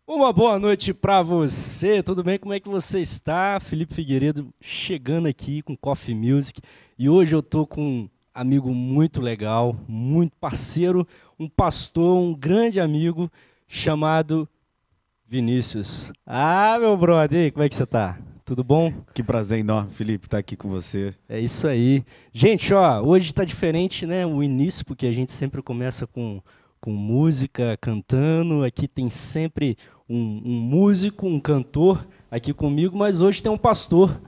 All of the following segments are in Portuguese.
Uma boa noite para você, tudo bem? Como é que você está? Felipe Figueiredo chegando aqui com Coffee Music e hoje eu tô com um amigo muito legal, muito parceiro, um pastor, um grande amigo chamado Vinícius. Meu brother, e aí, como é que você tá? Tudo bom? Que prazer enorme, Felipe, estar aqui com você. É isso aí. Gente, ó, hoje tá diferente, né? O início, porque a gente sempre começa com música, cantando. Aqui tem sempre um músico, um cantor aqui comigo, mas hoje tem um pastor.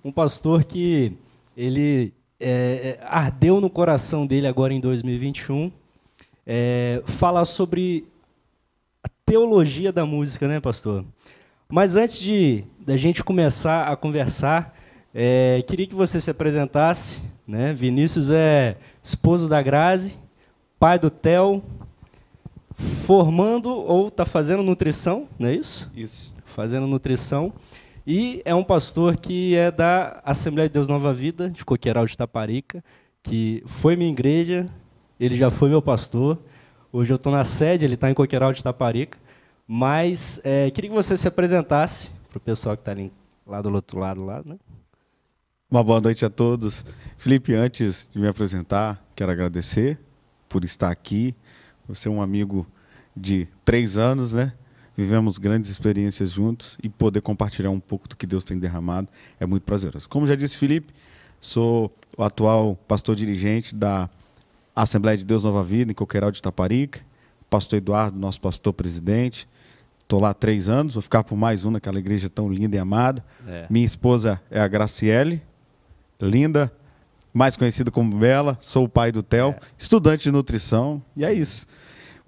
Um pastor que ele ardeu no coração dele agora em 2021. Falar sobre a teologia da música, né, pastor? Mas antes da gente começar a conversar, queria que você se apresentasse, né? Vinícius é esposo da Grazi, pai do Theo, formando ou está fazendo nutrição, não é isso? Isso. Fazendo nutrição. E é um pastor que é da Assembleia de Deus Nova Vida, de Coqueiral de Itaparica, que foi minha igreja, ele já foi meu pastor. Hoje eu estou na sede, ele está em Coqueiral de Itaparica. Mas queria que você se apresentasse para o pessoal que está ali lá do outro lado, né? Uma boa noite a todos. Felipe, antes de me apresentar, quero agradecer por estar aqui. Você é um amigo de 3 anos, né? Vivemos grandes experiências juntos e poder compartilhar um pouco do que Deus tem derramado é muito prazeroso. Como já disse Felipe, sou o atual pastor dirigente da Assembleia de Deus Nova Vida, em Coqueiral de Itaparica. Pastor Eduardo, nosso pastor presidente. Estou lá há 3 anos, vou ficar por mais naquela igreja tão linda e amada. Minha esposa é a Graciele, linda, mais conhecida como Bela. Sou o pai do Theo, estudante de nutrição. E é isso.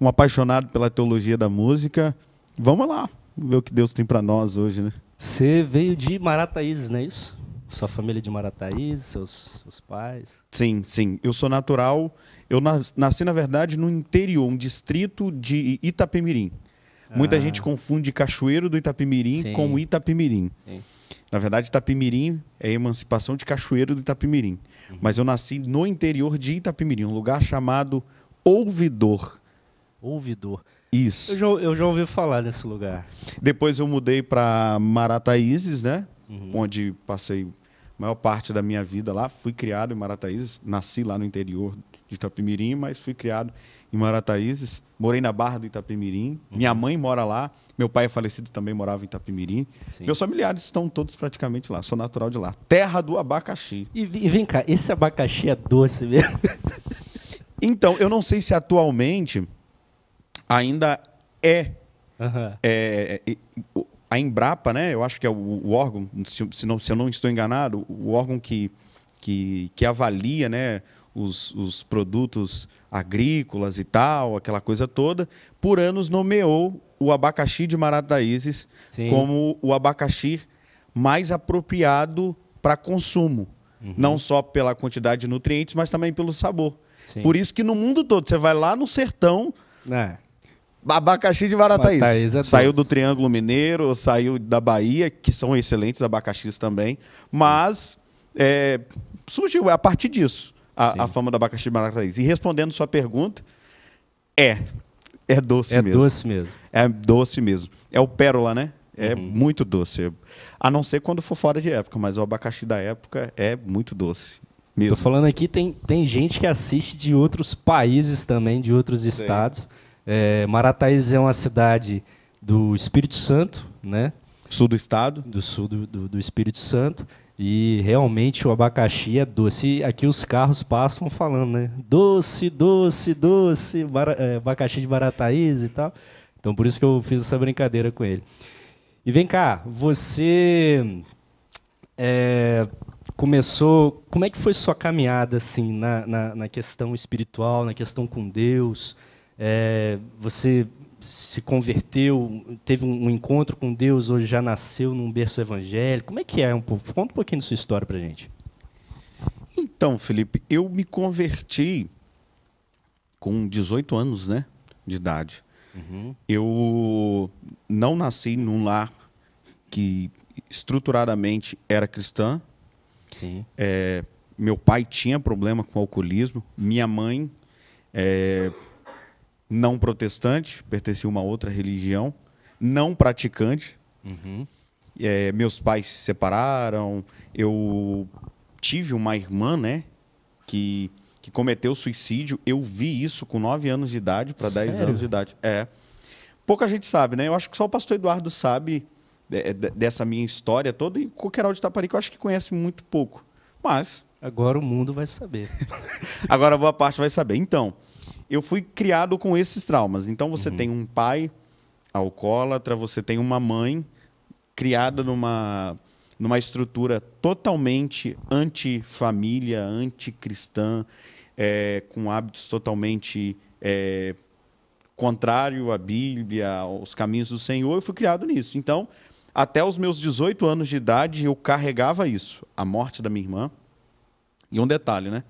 Um apaixonado pela teologia da música. Vamos lá, ver o que Deus tem para nós hoje, né? Você veio de Marataízes, não é isso? Sua família é de Marataízes, seus pais? Sim, sim. Eu sou natural. Eu nasci, na verdade, no interior, um distrito de Itapemirim. Muita gente confunde Cachoeiro do Itapemirim com Itapemirim. Sim. Na verdade, Itapemirim é a emancipação de Cachoeiro do Itapemirim. Mas eu nasci no interior de Itapemirim, um lugar chamado Ouvidor. Ouvidor. Isso. Eu já ouvi falar nesse lugar. Depois eu mudei para Marataízes, né? Onde passei a maior parte da minha vida lá. Fui criado em Marataízes, nasci lá no interior de Itapemirim, mas fui criado em Marataízes. Morei na Barra do Itapemirim. Minha mãe mora lá. Meu pai é falecido, também morava em Itapemirim. Sim. Meus familiares estão todos praticamente lá. Sou natural de lá. Terra do abacaxi. E vem cá, esse abacaxi é doce mesmo? Então, eu não sei se atualmente ainda a Embrapa, né? Eu acho que é o órgão, se eu não estou enganado, o órgão que avalia, né, os produtos agrícolas e tal, aquela coisa toda, por anos nomeou o abacaxi de Marataízes como o abacaxi mais apropriado para consumo. Não só pela quantidade de nutrientes, mas também pelo sabor. Sim. Por isso que no mundo todo, você vai lá no sertão, abacaxi de Marataízes. Saiu do Triângulo Mineiro, saiu da Bahia, que são excelentes abacaxis também, mas surgiu a partir disso a fama do abacaxi de Marataízes. E respondendo sua pergunta, é doce mesmo. É doce mesmo. É doce mesmo. É o pérola, né? É muito doce. A não ser quando for fora de época, mas o abacaxi da época é muito doce mesmo. Tô falando aqui, tem gente que assiste de outros países também, de outros estados. Marataízes é uma cidade do Espírito Santo, né? Sul do estado. Do sul do Espírito Santo. E realmente o abacaxi é doce. Aqui os carros passam falando, né? Doce, doce, doce, abacaxi de Marataízes e tal. Então por isso que eu fiz essa brincadeira com ele. E vem cá, você começou... Como é que foi sua caminhada assim, na questão espiritual, na questão com Deus? Você se converteu, teve um encontro com Deus, hoje já nasceu num berço evangélico. Como é que é? Conta um pouquinho da sua história pra gente. Então, Felipe, eu me converti com 18 anos, né, de idade. Eu não nasci num lar que estruturadamente era cristã. Sim. Meu pai tinha problema com alcoolismo. Minha mãe não protestante, pertencia a uma outra religião, não praticante. Uhum. Meus pais se separaram, eu tive uma irmã, né, que cometeu suicídio. Eu vi isso com 9 anos de idade para 10 anos de idade. Pouca gente sabe, né? Eu acho que só o pastor Eduardo sabe dessa minha história toda, e Coqueiral de Taparica eu acho que conhece muito pouco. Mas agora o mundo vai saber. agora boa parte vai saber. Então, eu fui criado com esses traumas. Então, você tem um pai alcoólatra, você tem uma mãe criada numa estrutura totalmente anti-família, anticristã, com hábitos totalmente contrário à Bíblia, aos caminhos do Senhor. Eu fui criado nisso. Então, até os meus 18 anos de idade, eu carregava isso. A morte da minha irmã. E um detalhe, né?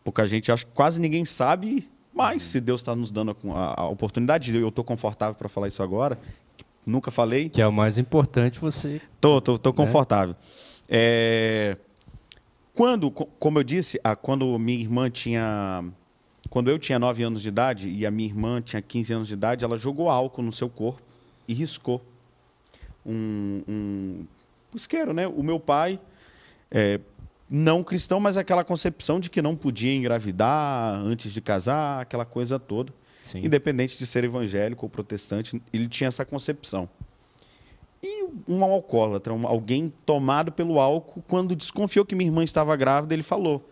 Pouca gente acha que quase ninguém sabe, mas se Deus está nos dando a oportunidade, eu estou confortável para falar isso agora, nunca falei. Que é o mais importante você... Tô confortável. Como eu disse, quando minha irmã tinha... Quando eu tinha 9 anos de idade e a minha irmã tinha 15 anos de idade, ela jogou álcool no seu corpo e riscou um isqueiro, né? O meu pai... não cristão, mas aquela concepção de que não podia engravidar antes de casar, aquela coisa toda. Sim. Independente de ser evangélico ou protestante, ele tinha essa concepção. E um alcoólatra, alguém tomado pelo álcool, quando desconfiou que minha irmã estava grávida, ele falou: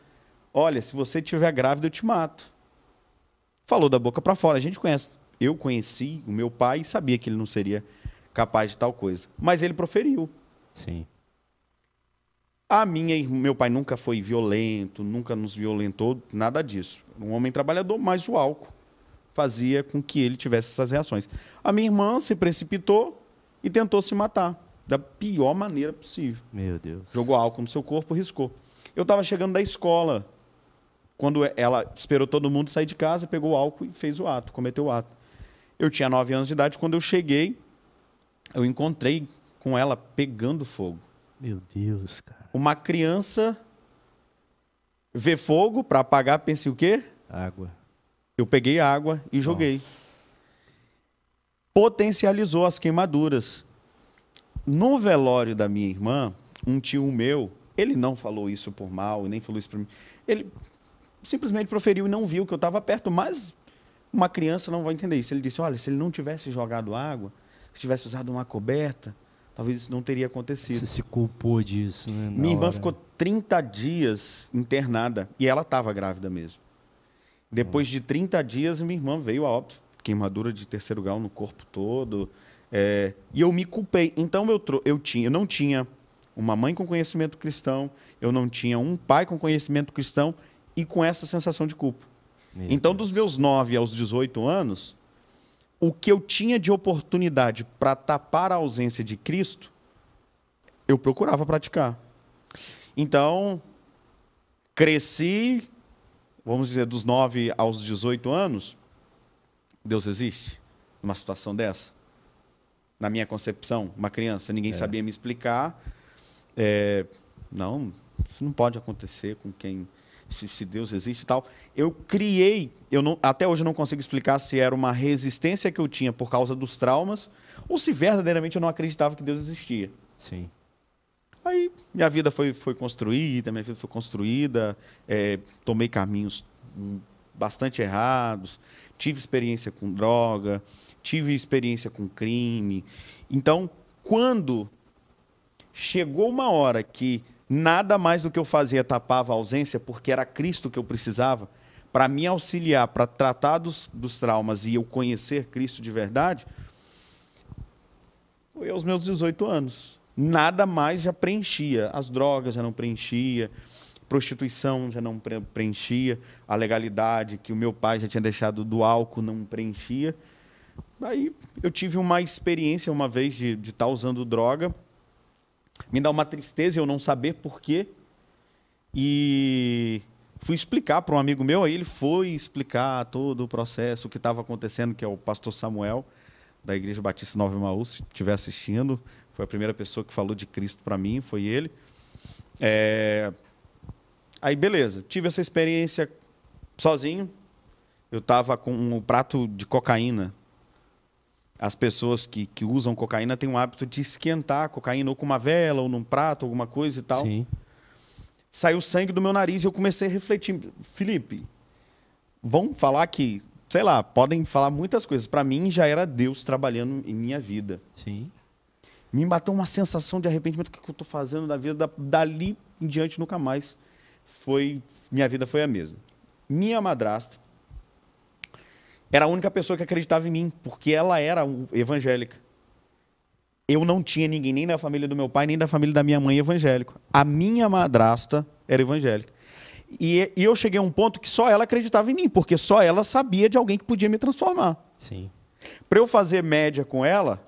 olha, se você estiver grávida, eu te mato. Falou da boca para fora. Eu conheci o meu pai e sabia que ele não seria capaz de tal coisa. Mas ele proferiu. Sim. Meu pai nunca foi violento, nunca nos violentou, nada disso. Um homem trabalhador, mas o álcool fazia com que ele tivesse essas reações. A minha irmã se precipitou e tentou se matar da pior maneira possível. Meu Deus. Jogou álcool no seu corpo, riscou. Eu estava chegando da escola, quando ela esperou todo mundo sair de casa, pegou o álcool e fez o ato, cometeu o ato. Eu tinha 9 anos de idade, quando eu cheguei, eu encontrei com ela pegando fogo. Meu Deus, cara. Uma criança vê fogo para apagar, pensa o quê? Água. Eu peguei água e joguei. Nossa. Potencializou as queimaduras. No velório da minha irmã, um tio meu, ele não falou isso por mal, nem falou isso para mim. Ele simplesmente proferiu e não viu que eu estava perto, mas uma criança não vai entender isso. Ele disse: olha, se ele não tivesse jogado água, se tivesse usado uma coberta, talvez isso não teria acontecido. Você se culpou disso, né? Minha irmã ficou 30 dias internada e ela estava grávida mesmo. Depois de 30 dias, minha irmã veio a óbito, queimadura de 3º grau no corpo todo. E eu me culpei. Então, eu não tinha uma mãe com conhecimento cristão, eu não tinha um pai com conhecimento cristão e com essa sensação de culpa. Então, dos meus 9 aos 18 anos... o que eu tinha de oportunidade para tapar a ausência de Cristo, eu procurava praticar. Então, cresci, vamos dizer, dos 9 aos 18 anos. Deus existe numa situação dessa? Na minha concepção, uma criança, ninguém sabia me explicar. Não, isso não pode acontecer com quem... Se Deus existe e tal. Eu criei, até hoje eu não consigo explicar se era uma resistência que eu tinha por causa dos traumas ou se verdadeiramente eu não acreditava que Deus existia. Sim. Aí minha vida foi construída, tomei caminhos bastante errados, tive experiência com droga, tive experiência com crime. Então, quando chegou uma hora que nada mais do que eu fazia tapava a ausência, porque era Cristo que eu precisava, para me auxiliar, para tratar dos traumas e eu conhecer Cristo de verdade, foi aos meus 18 anos. Nada mais já preenchia. As drogas já não preenchia, prostituição já não preenchia, a legalidade que o meu pai já tinha deixado do álcool não preenchia. Aí eu tive uma experiência uma vez de estar usando droga. Me dá uma tristeza eu não saber por quê. E fui explicar para um amigo meu, aí ele foi explicar todo o processo, o que estava acontecendo, que é o pastor Samuel, da Igreja Batista Nova Emaús, se estiver assistindo. Foi a primeira pessoa que falou de Cristo para mim, foi ele. Aí, beleza, tive essa experiência sozinho. eu estava com um prato de cocaína. As pessoas que usam cocaína têm um hábito de esquentar a cocaína ou com uma vela, ou num prato, alguma coisa e tal. Sim. Saiu sangue do meu nariz e eu comecei a refletir. Felipe, vão falar que, sei lá, podem falar muitas coisas. Para mim, já era Deus trabalhando em minha vida. Sim. Me bateu uma sensação de arrependimento. O que eu estou fazendo da vida? Dali em diante, nunca mais. Minha vida foi a mesma. Minha madrasta era a única pessoa que acreditava em mim, porque ela era evangélica. Eu não tinha ninguém, nem da família do meu pai, nem da família da minha mãe evangélico. A minha madrasta era evangélica. E eu cheguei a um ponto que só ela acreditava em mim, porque só ela sabia de alguém que podia me transformar. Sim. Para eu fazer média com ela,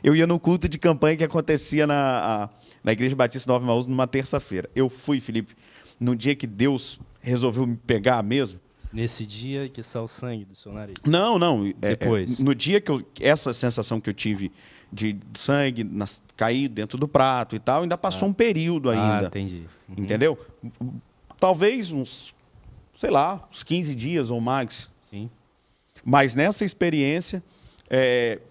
eu ia no culto de campanha que acontecia na Igreja Batista Nova Emaús numa terça-feira. Eu fui, Felipe, no dia que Deus resolveu me pegar mesmo. Nesse dia que saiu sangue do seu nariz? Não. Depois? No dia que essa sensação que eu tive de sangue cair dentro do prato e tal, ainda passou um período ainda. Entendi. Uhum. Entendeu? Talvez uns 15 dias ou mais. Sim. Mas nessa experiência,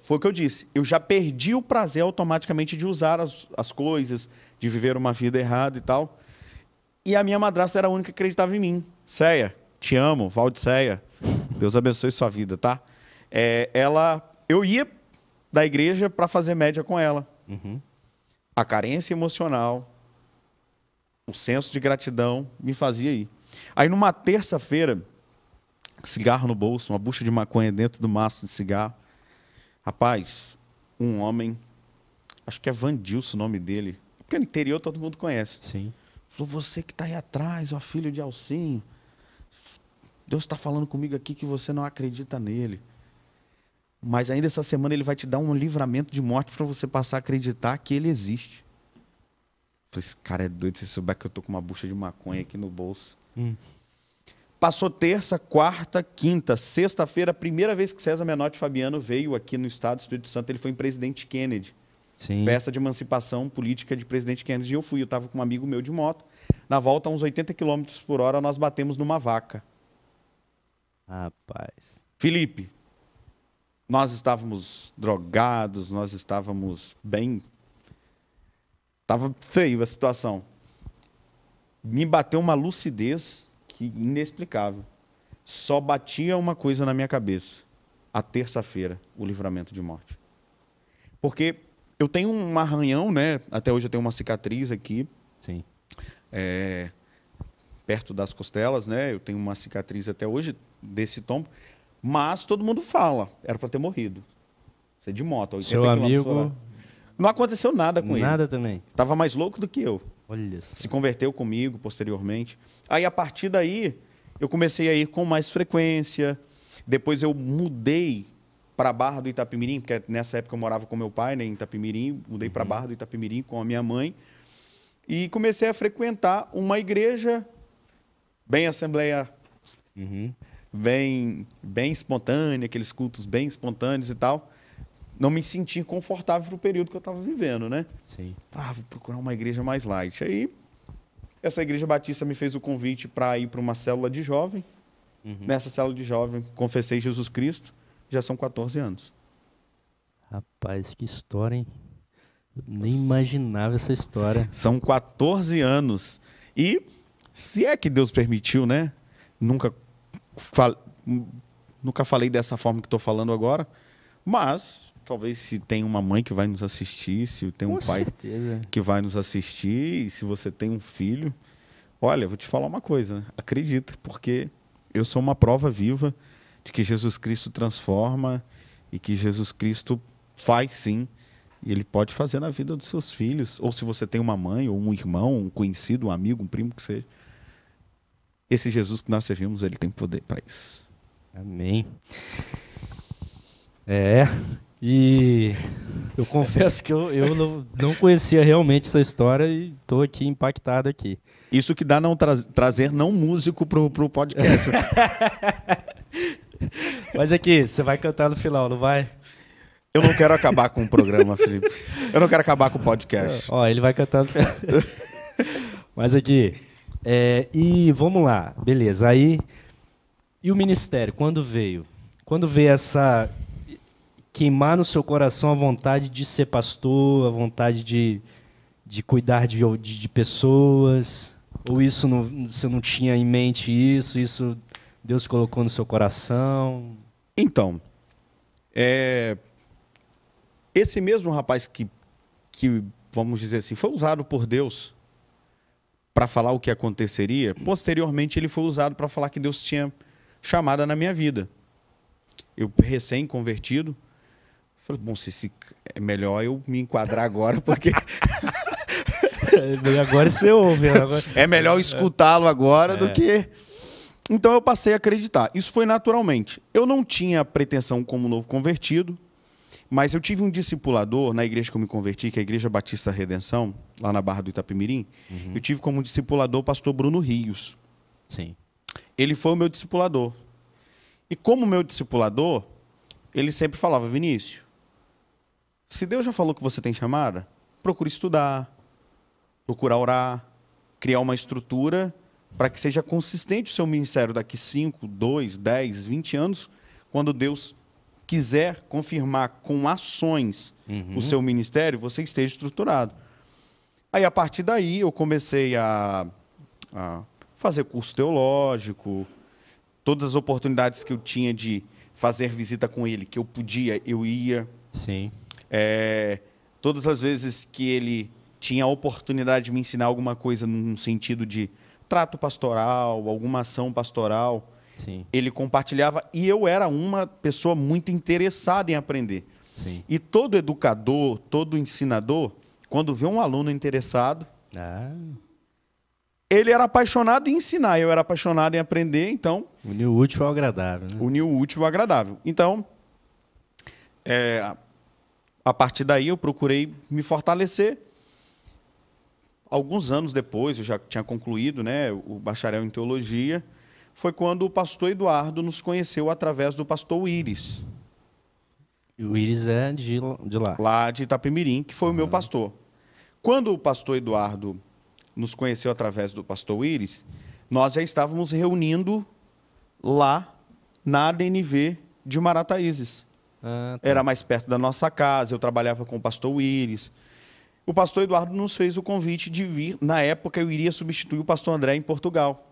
foi o que eu disse. Eu já perdi o prazer automaticamente de usar as coisas, de viver uma vida errada e tal. E a minha madrasta era a única que acreditava em mim. Céia, te amo, Valdiceia. Deus abençoe sua vida, tá? Eu ia da igreja para fazer média com ela. Uhum. A carência emocional, o senso de gratidão me fazia ir. Aí numa terça-feira, cigarro no bolso, uma bucha de maconha dentro do maço de cigarro. Rapaz, um homem, acho que é Vandilson o nome dele, porque no interior todo mundo conhece. Sim. Falou, você que está aí atrás, ó filho de Alcinho, Deus está falando comigo aqui que você não acredita nele. Mas ainda essa semana ele vai te dar um livramento de morte para você passar a acreditar que ele existe. Falei, esse cara é doido, se souber que eu tô com uma bucha de maconha aqui no bolso. Passou terça, quarta, quinta, sexta-feira, a primeira vez que César Menotti Fabiano veio aqui no estado do Espírito Santo, ele foi em Presidente Kennedy. Sim. Festa de emancipação política de Presidente Kennedy. E eu estava com um amigo meu de moto. Na volta, a uns 80 km por hora, nós batemos numa vaca. Rapaz. Felipe, nós estávamos drogados, nós estávamos bem... Estava feio a situação. Me bateu uma lucidez inexplicável. Só batia uma coisa na minha cabeça. A terça-feira, o livramento de morte. Porque eu tenho um arranhão, né? Até hoje eu tenho uma cicatriz aqui. Sim. Perto das costelas, né? Eu tenho uma cicatriz até hoje desse tombo. Mas todo mundo fala, era para ter morrido. Você de moto, 80 Seu amigo... Não aconteceu nada com ele. Nada também? Estava mais louco do que eu. Olha. Se converteu comigo posteriormente. Aí, a partir daí, eu comecei a ir com mais frequência. Depois eu mudei para a Barra do Itapemirim, porque nessa época eu morava com meu pai, né, em Itapemirim. Mudei para a Barra do Itapemirim com a minha mãe. E comecei a frequentar uma igreja bem assembleia, bem espontânea, aqueles cultos bem espontâneos e tal. Não me senti confortável para o período que eu estava vivendo, né? Sim. Vou procurar uma igreja mais light. Aí, essa igreja batista me fez o convite para ir para uma célula de jovem. Nessa célula de jovem, confessei Jesus Cristo. Já são 14 anos. Rapaz, que história, hein? Eu nem imaginava essa história. São 14 anos. E, se é que Deus permitiu, né? Nunca falei dessa forma que estou falando agora, mas... Talvez se tem uma mãe que vai nos assistir, se tem um pai que vai nos assistir, e se você tem um filho... Olha, vou te falar uma coisa, acredita, porque eu sou uma prova viva de que Jesus Cristo transforma e que Jesus Cristo faz sim, e Ele pode fazer na vida dos seus filhos. Ou se você tem uma mãe, ou um irmão, um conhecido, um amigo, um primo, que seja. Esse Jesus que nós servimos, Ele tem poder para isso. Amém. E eu confesso que eu não conhecia realmente essa história e estou aqui impactado aqui. Isso que dá não trazer não músico pro podcast. Mas aqui, você vai cantar no final, não vai? Eu não quero acabar com o programa, Felipe. Eu não quero acabar com o podcast. Ó, ele vai cantar no final. Mas aqui, e vamos lá, beleza. Aí E o ministério, quando veio? Quando veio essa queimar no seu coração a vontade de ser pastor, a vontade de cuidar de pessoas? Ou isso você não tinha em mente isso Deus colocou no seu coração? Então, esse mesmo rapaz que, vamos dizer assim, foi usado por Deus para falar o que aconteceria, posteriormente ele foi usado para falar que Deus tinha chamada na minha vida. Eu, recém-convertido, falei, bom, se é melhor eu me enquadrar agora, porque... Agora você ouve. Agora... É melhor escutá-lo agora do que... Então eu passei a acreditar. Isso foi naturalmente. Eu não tinha pretensão como novo convertido, mas eu tive um discipulador na igreja que eu me converti, que é a Igreja Batista Redenção, lá na Barra do Itapemirim. Eu tive como discipulador o pastor Bruno Rios. Sim. Ele foi o meu discipulador. E como meu discipulador, ele sempre falava, Vinícius, se Deus já falou que você tem chamada, procure estudar, procura orar, criar uma estrutura para que seja consistente o seu ministério daqui 5, 2, 10, 20 anos, quando Deus quiser confirmar com ações o seu ministério, você esteja estruturado. Aí, a partir daí, eu comecei a fazer curso teológico, todas as oportunidades que eu tinha de fazer visita com ele, que eu podia, eu ia. Sim. Todas as vezes que ele tinha a oportunidade de me ensinar alguma coisa num sentido de trato pastoral, alguma ação pastoral, sim, ele compartilhava, e eu era uma pessoa muito interessada em aprender. Sim. E todo educador, todo ensinador, quando vê um aluno interessado, ele era apaixonado em ensinar, eu era apaixonado em aprender, então... Uniu o útil ao agradável. Né? Uniu o útil ao agradável. Então, a partir daí eu procurei me fortalecer. Alguns anos depois, eu já tinha concluído, né, o bacharel em teologia, foi quando o pastor Eduardo nos conheceu através do pastor Íris. E o Íris é de lá? Lá de Itapemirim, que foi o meu pastor. Quando o pastor Eduardo nos conheceu através do pastor Íris, nós já estávamos reunindo lá na ADNV de Marataízes. Tá. Era mais perto da nossa casa, eu trabalhava com o pastor Íris. O pastor Eduardo nos fez o convite de vir. Na época, eu iria substituir o pastor André em Portugal.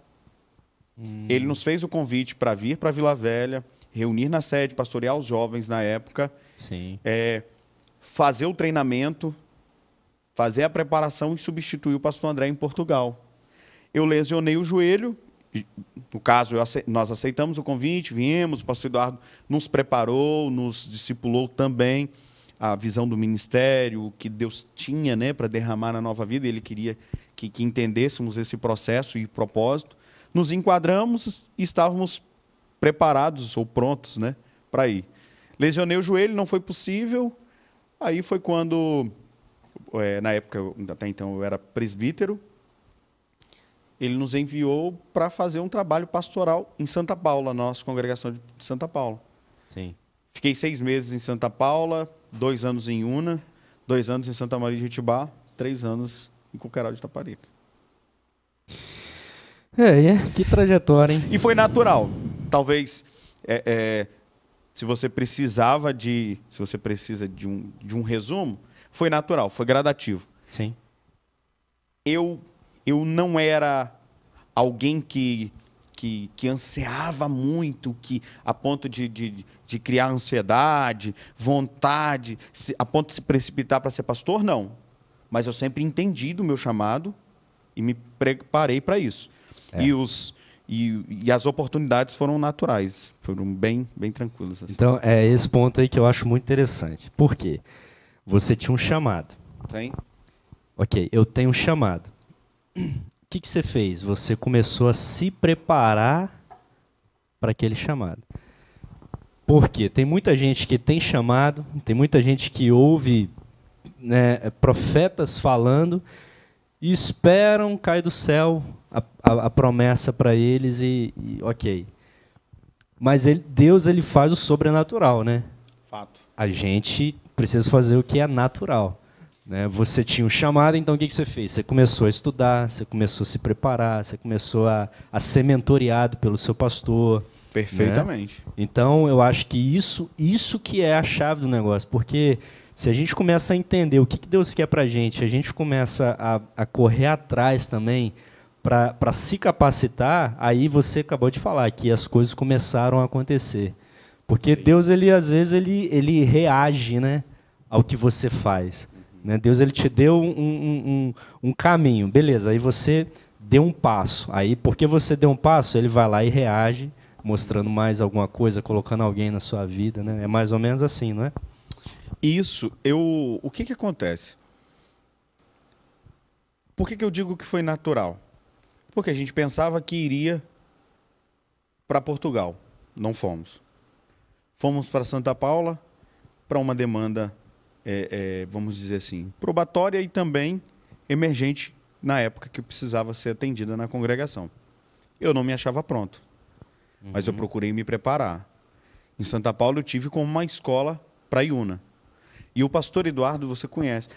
Ele nos fez o convite para vir para Vila Velha, reunir na sede, pastorear os jovens na época, sim, fazer o treinamento, fazer a preparação e substituir o pastor André em Portugal. Eu lesionei o joelho, no caso, nós aceitamos o convite, viemos, o pastor Eduardo nos preparou, nos discipulou também, a visão do ministério, o que Deus tinha, né, para derramar na nova vida. Ele queria que entendêssemos esse processo e propósito. Nos enquadramos e estávamos preparados ou prontos, né, para ir. Lesionei o joelho, não foi possível. Aí foi quando, na época, até então eu era presbítero, ele nos enviou para fazer um trabalho pastoral em Santa Paula, na nossa congregação de Santa Paula. Sim. Fiquei 6 meses em Santa Paula, 2 anos em Una, 2 anos em Santa Maria de Itibá, 3 anos em Coqueiral de Itaparica. Que trajetória, hein? E foi natural. Talvez, se você precisa de um resumo, foi natural, foi gradativo. Sim. Eu não era alguém que ansiava muito, a ponto de criar ansiedade, vontade, a ponto de se precipitar para ser pastor, não. Mas eu sempre entendi do meu chamado e me preparei para isso. E as oportunidades foram naturais, foram bem tranquilas. Assim. Então, é esse ponto aí que eu acho muito interessante. Por quê? Você tinha um chamado. Sim. Ok, eu tenho um chamado. O que você fez? Você começou a se preparar para aquele chamado. Por quê? Tem muita gente que tem chamado, tem muita gente que ouve, né, profetas falando e esperam cair do céu a promessa para eles e ok. Mas Deus ele faz o sobrenatural, né? Fato. A gente precisa fazer o que é natural. né? Você tinha um chamado, então o que você fez? Você começou a estudar, você começou a se preparar, você começou a ser mentoreado pelo seu pastor. Perfeitamente. Né? Então, eu acho que isso que é a chave do negócio, porque se a gente começa a entender o que Deus quer para a gente começa a correr atrás também para se capacitar, aí você acabou de falar que as coisas começaram a acontecer. Porque Deus, às vezes, ele reage, né, ao que você faz. Né? Deus ele te deu um caminho, beleza, aí você deu um passo. Aí, porque você deu um passo, ele vai lá e reage, mostrando mais alguma coisa, colocando alguém na sua vida, né? É mais ou menos assim, não é? Isso, o que acontece? Por que eu digo que foi natural? Porque a gente pensava que iria para Portugal, não fomos. Fomos para Santa Paula para uma demanda, vamos dizer assim, probatória e também emergente na época que precisava ser atendida na congregação. Eu não me achava pronto. Mas eu procurei me preparar. Em Santa Paula eu tive como uma escola para Iuna. E o pastor Eduardo você conhece.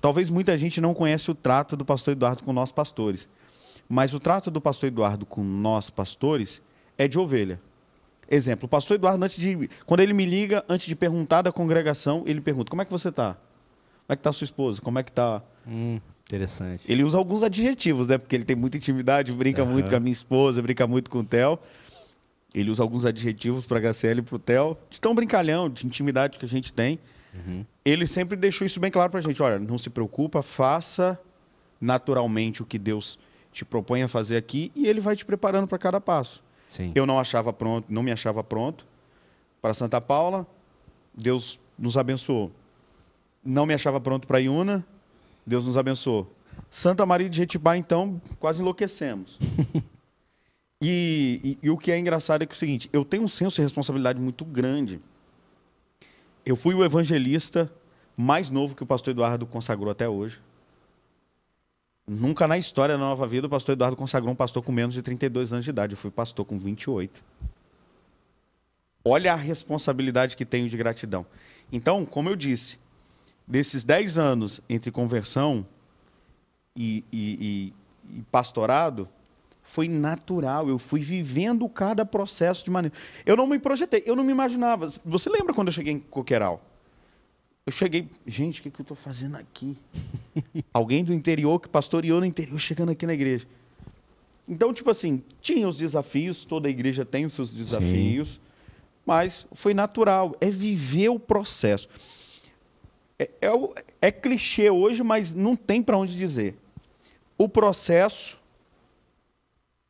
Talvez muita gente não conhece o trato do pastor Eduardo com nós pastores. Mas o trato do pastor Eduardo com nós pastores é de ovelha. Exemplo, o pastor Eduardo, quando ele me liga, antes de perguntar da congregação, ele pergunta, como é que você está? Como é que está a sua esposa? Como é que está... Interessante. Ele usa alguns adjetivos, né? Porque ele tem muita intimidade, brinca muito com a minha esposa, brinca muito com o Theo. Ele usa alguns adjetivos para a Graciela e para o Theo, de tão brincalhão, de intimidade que a gente tem. Ele sempre deixou isso bem claro para a gente. Olha, não se preocupa, faça naturalmente o que Deus te propõe a fazer aqui e Ele vai te preparando para cada passo. Sim. Eu não me achava pronto para Santa Paula, Deus nos abençoou. Não me achava pronto para Iuna, Deus nos abençoou. Santa Maria de Jetibá, então, quase enlouquecemos. E o que é engraçado é que é o seguinte, eu tenho um senso de responsabilidade muito grande. Eu fui o evangelista mais novo que o pastor Eduardo consagrou até hoje. Nunca na história da Nova Vida o pastor Eduardo consagrou um pastor com menos de 32 anos de idade. Eu fui pastor com 28. Olha a responsabilidade que tenho de gratidão. Então, como eu disse, desses 10 anos entre conversão e pastorado, foi natural, eu fui vivendo cada processo de maneira... Eu não me projetei, eu não me imaginava. Você lembra quando eu cheguei em Coqueiral? Eu cheguei, gente, o que eu estou fazendo aqui? Alguém do interior que pastoreou no interior chegando aqui na igreja. Então, tipo assim, tinha os desafios, toda a igreja tem os seus desafios, sim, mas foi natural, é viver o processo. É clichê hoje, mas não tem para onde dizer. O processo...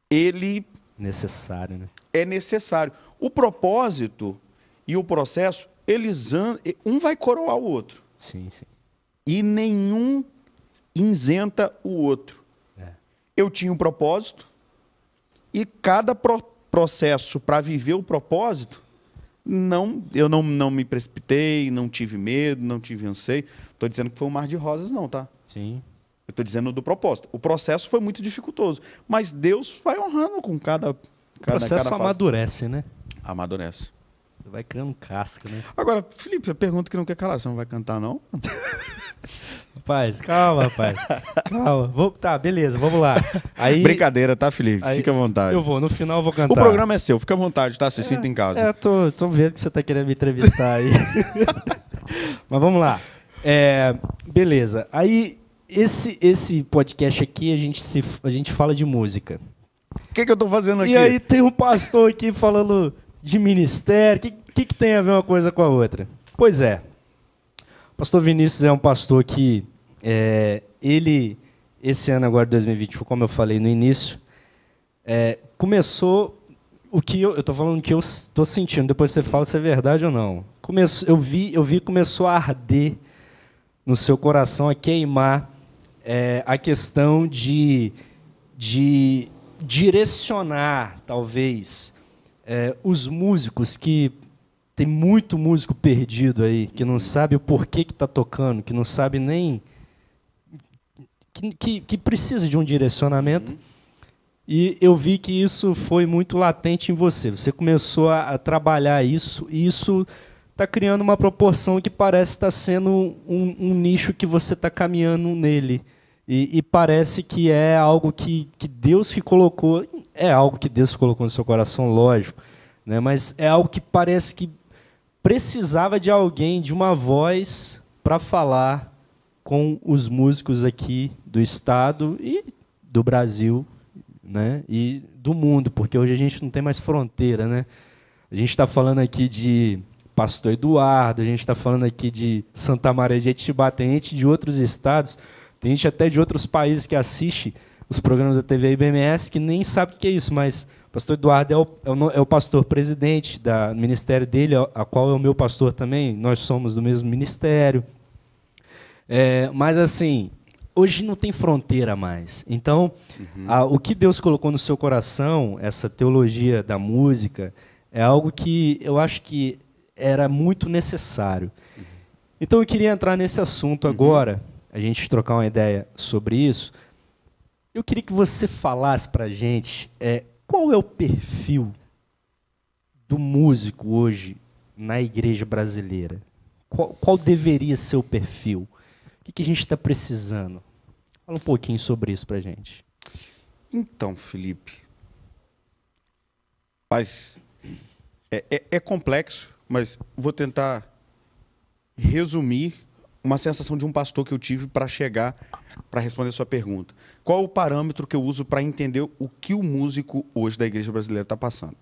ele necessário, né? É necessário. O propósito e o processo, um vai coroar o outro. Sim, sim. E nenhum isenta o outro. Eu tinha um propósito e cada processo para viver o propósito, eu não me precipitei, não tive medo, não tive anseio. Estou dizendo que foi um mar de rosas, não, tá? Sim. Eu estou dizendo do propósito. O processo foi muito dificultoso, mas Deus vai honrando com cada o processo fase. Amadurece, né? Amadurece. Você vai criando casca, né? Agora, Felipe, a pergunta que não quer calar, você não vai cantar, não? Rapaz, calma, rapaz. Calma. Tá, beleza, vamos lá. Aí, brincadeira, tá, Felipe? Fica à vontade. No final eu vou cantar. O programa é seu, fica à vontade, tá? Se sinta em casa. Tô vendo que você tá querendo me entrevistar aí. Mas vamos lá. Beleza. Aí... Esse podcast aqui, a gente fala de música. O que eu tô fazendo aqui? E aí tem um pastor aqui falando de ministério. O que tem a ver uma coisa com a outra? Pois é. O pastor Vinícius é um pastor que, esse ano agora, 2021, como eu falei no início, começou o que eu tô falando que eu estou sentindo. Depois você fala se é verdade ou não. Eu vi começou a arder no seu coração, a queimar a questão de direcionar, talvez, os músicos, que tem muito músico perdido aí, que não sabe o porquê que está tocando, que não sabe nem... que precisa de um direcionamento. E eu vi que isso foi muito latente em você. Você começou a trabalhar isso, e isso está criando uma proporção que parece estar sendo um nicho que você está caminhando nele. E parece que é algo que Deus que colocou, é algo que Deus colocou no seu coração, lógico, né? Mas é algo que parece que precisava de alguém, de uma voz, para falar com os músicos aqui do estado e do Brasil, né? E do mundo, porque hoje a gente não tem mais fronteira, né? A gente está falando aqui de Pastor Eduardo, a gente está falando aqui de Santa Maria de Etibá, tem gente de outros estados, tem gente até de outros países que assiste os programas da TV IBMS que nem sabe o que é isso, mas o Pastor Eduardo é o pastor presidente do ministério dele, a qual é o meu pastor também, nós somos do mesmo ministério. Mas assim, hoje não tem fronteira mais. Então, o que Deus colocou no seu coração, essa teologia da música, é algo que eu acho que era muito necessário. Então eu queria entrar nesse assunto agora, a gente trocar uma ideia sobre isso. Eu queria que você falasse para a gente qual é o perfil do músico hoje na igreja brasileira. Qual deveria ser o perfil? O que a gente está precisando? Fala um pouquinho sobre isso para a gente. Então, Felipe, mas é complexo, mas vou tentar resumir uma sensação de um pastor que eu tive para chegar, para responder a sua pergunta. Qual é o parâmetro que eu uso para entender o que o músico hoje da igreja brasileira está passando?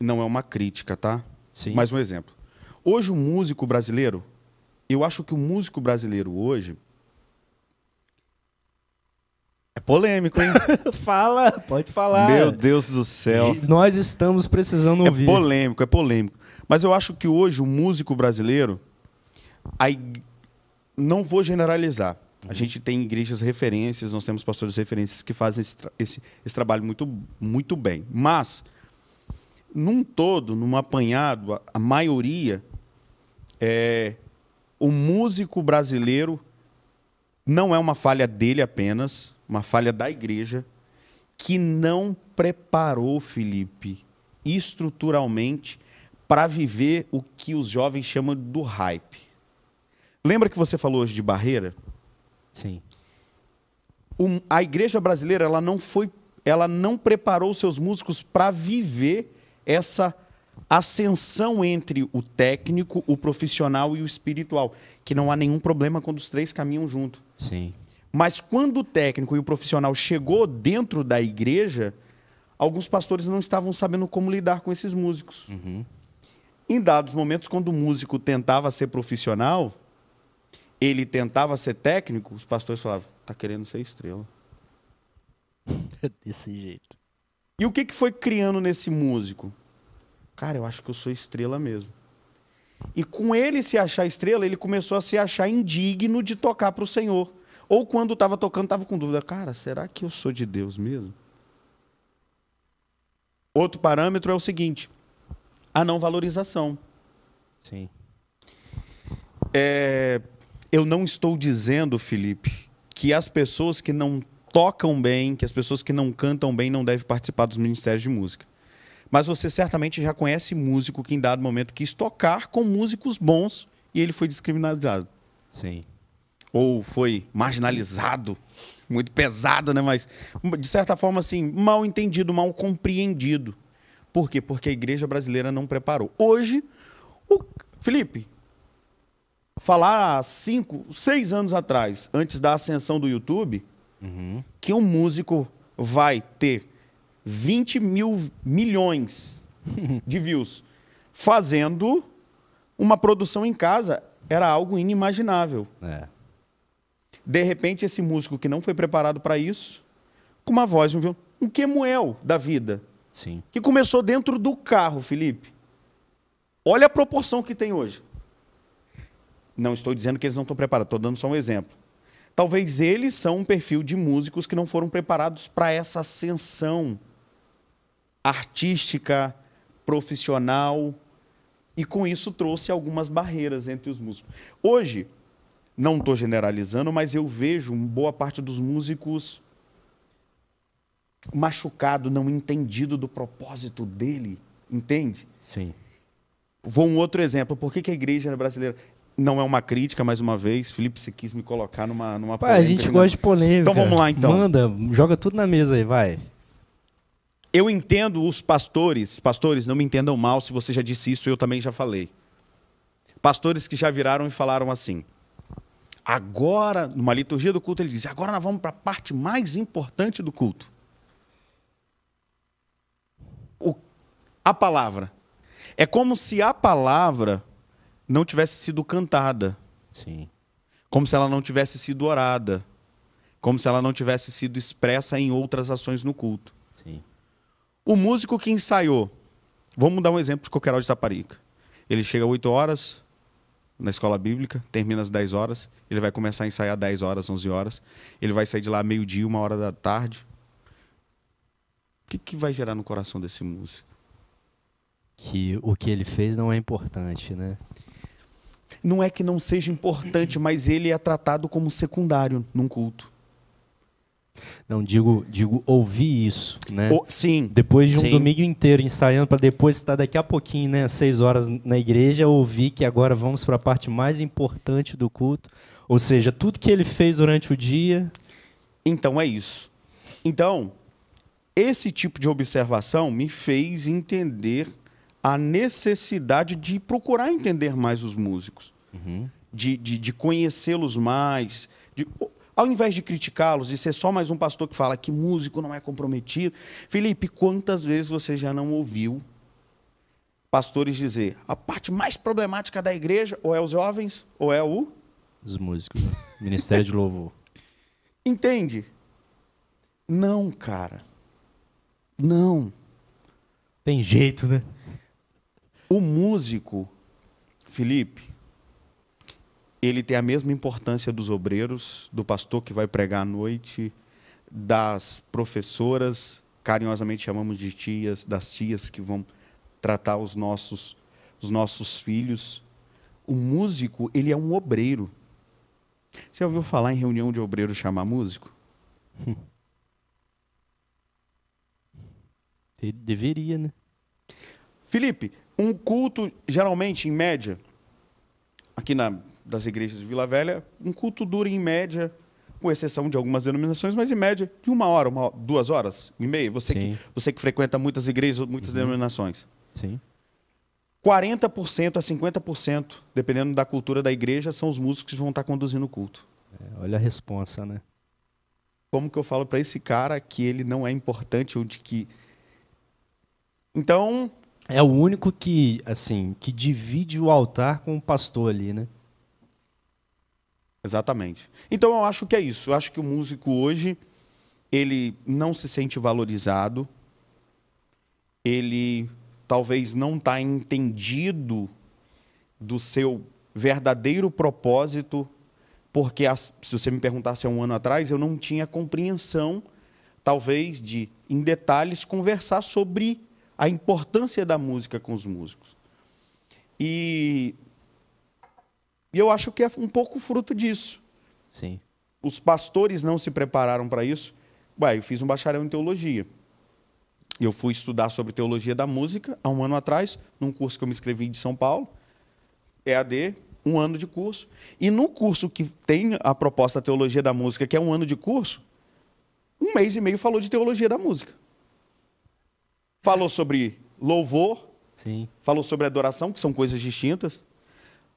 Não é uma crítica, tá? Sim. Mais um exemplo. Hoje o músico brasileiro, eu acho que o músico brasileiro hoje é polêmico, hein? Fala, pode falar. Meu Deus do céu. Nós estamos precisando ouvir. É polêmico. Mas eu acho que hoje o músico brasileiro, não vou generalizar. A gente tem igrejas referências, nós temos pastores referências que fazem esse trabalho muito, muito bem. Mas, num todo, num apanhado, a maioria, o músico brasileiro não é uma falha dele apenas, uma falha da igreja, que não preparou, Felipe, estruturalmente, para viver o que os jovens chamam do hype. Lembra que você falou hoje de barreira? Sim. A igreja brasileira ela não preparou seus músicos para viver essa ascensão entre o técnico, o profissional e o espiritual, que não há nenhum problema quando os três caminham junto. Sim. Mas quando o técnico e o profissional chegou dentro da igreja, alguns pastores não estavam sabendo como lidar com esses músicos. Em dados momentos, quando o músico tentava ser profissional, ele tentava ser técnico, os pastores falavam, tá querendo ser estrela. Desse jeito. E o que foi criando nesse músico? Cara, eu acho que eu sou estrela mesmo. E com ele se achar estrela, ele começou a se achar indigno de tocar para o Senhor. Ou quando estava tocando, estava com dúvida. Cara, será que eu sou de Deus mesmo? Outro parâmetro é o seguinte, a não valorização. Sim. Eu não estou dizendo, Felipe, que as pessoas que não tocam bem, que as pessoas que não cantam bem não devem participar dos ministérios de música. Mas você certamente já conhece músico que em dado momento quis tocar com músicos bons e ele foi discriminado. Sim. Ou foi marginalizado, muito pesado, né? Mas, de certa forma, assim, mal entendido, mal compreendido. Por quê? Porque a igreja brasileira não preparou. Hoje, Felipe, falar 5, 6 anos atrás, antes da ascensão do YouTube, que um músico vai ter 20 milhões de views fazendo uma produção em casa, era algo inimaginável. De repente, esse músico que não foi preparado para isso, com uma voz, um Quemuel da vida, Sim. que começou dentro do carro, Felipe. Olha a proporção que tem hoje. Não estou dizendo que eles não estão preparados, estou dando só um exemplo. Talvez eles são um perfil de músicos que não foram preparados para essa ascensão artística, profissional, e com isso trouxe algumas barreiras entre os músicos. Hoje, não estou generalizando, mas eu vejo boa parte dos músicos machucado, não entendido do propósito dele, entende? Sim. Vou um outro exemplo. Por que que a igreja brasileira... Não é uma crítica, mais uma vez. Felipe, você quis me colocar numa Pai, a gente gosta de polêmica. Então vamos lá, então. Manda, joga tudo na mesa aí, vai. Eu entendo os pastores. Pastores, não me entendam mal se você já disse isso, eu também já falei. Pastores que já viraram e falaram assim. Agora, numa liturgia do culto, ele diz, agora nós vamos para a parte mais importante do culto. A palavra. É como se a palavra não tivesse sido cantada. Sim. Como se ela não tivesse sido orada. Como se ela não tivesse sido expressa em outras ações no culto. Sim. O músico que ensaiou. Vamos dar um exemplo de Coqueiral de Taparica. Ele chega às 8 horas na escola bíblica, termina às 10 horas. Ele vai começar a ensaiar às 10 horas, 11 horas. Ele vai sair de lá meio-dia, 1 hora da tarde. O que vai gerar no coração desse músico? Que o que ele fez não é importante, né? Não é que não seja importante, mas ele é tratado como secundário num culto. Não, digo ouvir isso, né? Sim. Depois de um sim. domingo inteiro ensaiando, para depois estar daqui a pouquinho, né, às 6 horas na igreja, ouvir que agora vamos para a parte mais importante do culto. Ou seja, tudo que ele fez durante o dia... Então é isso. Então, esse tipo de observação me fez entender a necessidade de procurar entender mais os músicos. Uhum. De conhecê-los mais. Ao invés de criticá-los, de ser só mais um pastor que fala que músico não é comprometido. Felipe, quantas vezes você já não ouviu pastores dizer a parte mais problemática da igreja ou é os jovens ou é os músicos, né? Ministério de Louvor. Entende? Não, cara. Não. Tem jeito, né? O músico, Felipe, ele tem a mesma importância dos obreiros, do pastor que vai pregar à noite, das professoras, carinhosamente chamamos de tias, das tias que vão tratar os nossos filhos. O músico, ele é um obreiro. Você ouviu falar em reunião de obreiro chamar músico? Ele deveria, né? Felipe, um culto, geralmente, em média, aqui das igrejas de Vila Velha, um culto dura, em média, com exceção de algumas denominações, mas em média, de 1 hora, 2 horas e meia. Você que frequenta muitas igrejas, muitas denominações. Sim. 40% a 50%, dependendo da cultura da igreja, são os músicos que vão estar conduzindo o culto. Olha a responsa, né? Como que eu falo para esse cara que ele não é importante ou de que... Então... É o único que, assim, que divide o altar com o pastor ali, né? Exatamente. Então eu acho que é isso. Eu acho que o músico hoje, ele não se sente valorizado, ele talvez não está entendido do seu verdadeiro propósito, porque se você me perguntasse há 1 ano atrás, eu não tinha compreensão, talvez, de, em detalhes, conversar sobre a importância da música com os músicos. E eu acho que é um pouco fruto disso. Sim. Os pastores não se prepararam para isso. Eu fiz um bacharel em teologia. Eu fui estudar sobre teologia da música há 1 ano atrás, num curso que eu me inscrevi de São Paulo, EAD, 1 ano de curso. E no curso que tem a proposta teologia da música, que é 1 ano de curso, 1 mês e meio falou de teologia da música. Falou sobre louvor, sim, falou sobre adoração, que são coisas distintas.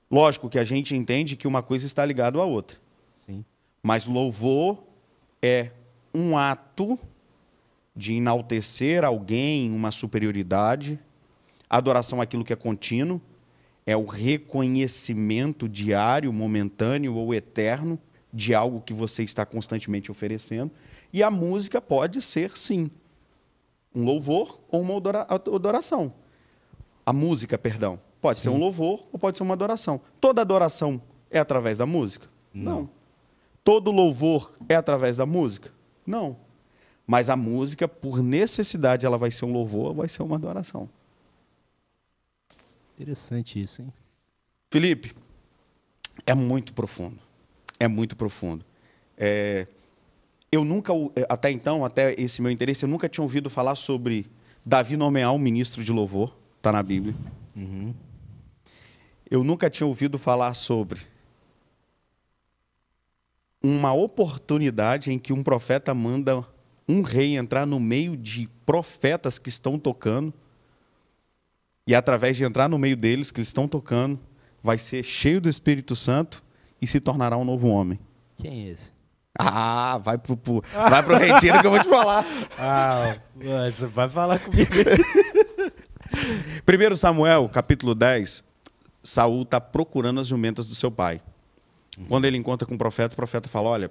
Lógico que a gente entende que uma coisa está ligada à outra. sim. Mas louvor é um ato de enaltecer alguém, uma superioridade. Adoração é aquilo que é contínuo, é o reconhecimento diário, momentâneo ou eterno de algo que você está constantemente oferecendo. E a música pode ser, sim, um louvor ou uma adoração. A música, perdão, pode ser um louvor ou pode ser uma adoração. Toda adoração é através da música? Não. Todo louvor é através da música? Não. Mas a música, por necessidade, ela vai ser um louvor ou vai ser uma adoração. Interessante isso, hein? Felipe, é muito profundo. É muito profundo. Eu nunca, até então, até esse meu interesse, eu nunca tinha ouvido falar sobre Davi nomear um ministro de louvor. Está na Bíblia. Uhum. Eu nunca tinha ouvido falar sobre uma oportunidade em que um profeta manda um rei entrar no meio de profetas que estão tocando, e através de entrar no meio deles, que eles estão tocando, vai ser cheio do Espírito Santo e se tornará um novo homem. Quem é esse? Ah, vai pro retiro que eu vou te falar. Ah, você vai falar comigo. 1 Samuel, capítulo 10, Saul está procurando as jumentas do seu pai. Quando ele encontra com o profeta fala, olha,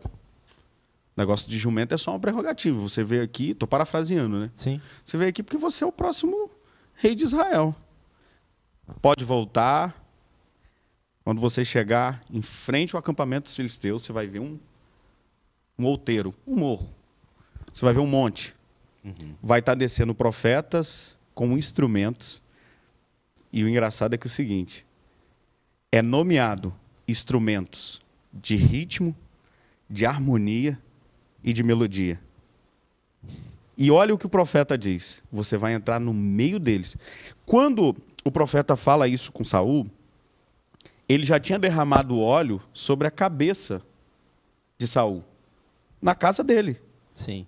negócio de jumento é só uma prerrogativa. Você veio aqui, estou parafraseando, né? Sim. Você veio aqui porque você é o próximo rei de Israel. Pode voltar. Quando você chegar em frente ao acampamento dos filisteus, você vai ver um outeiro, um morro. Você vai ver um monte. Vai estar descendo profetas com instrumentos. E o engraçado é que é o seguinte, é nomeado instrumentos de ritmo, de harmonia e de melodia. E olha o que o profeta diz. Você vai entrar no meio deles. Quando o profeta fala isso com Saul, ele já tinha derramado óleo sobre a cabeça de Saul, na casa dele. Sim.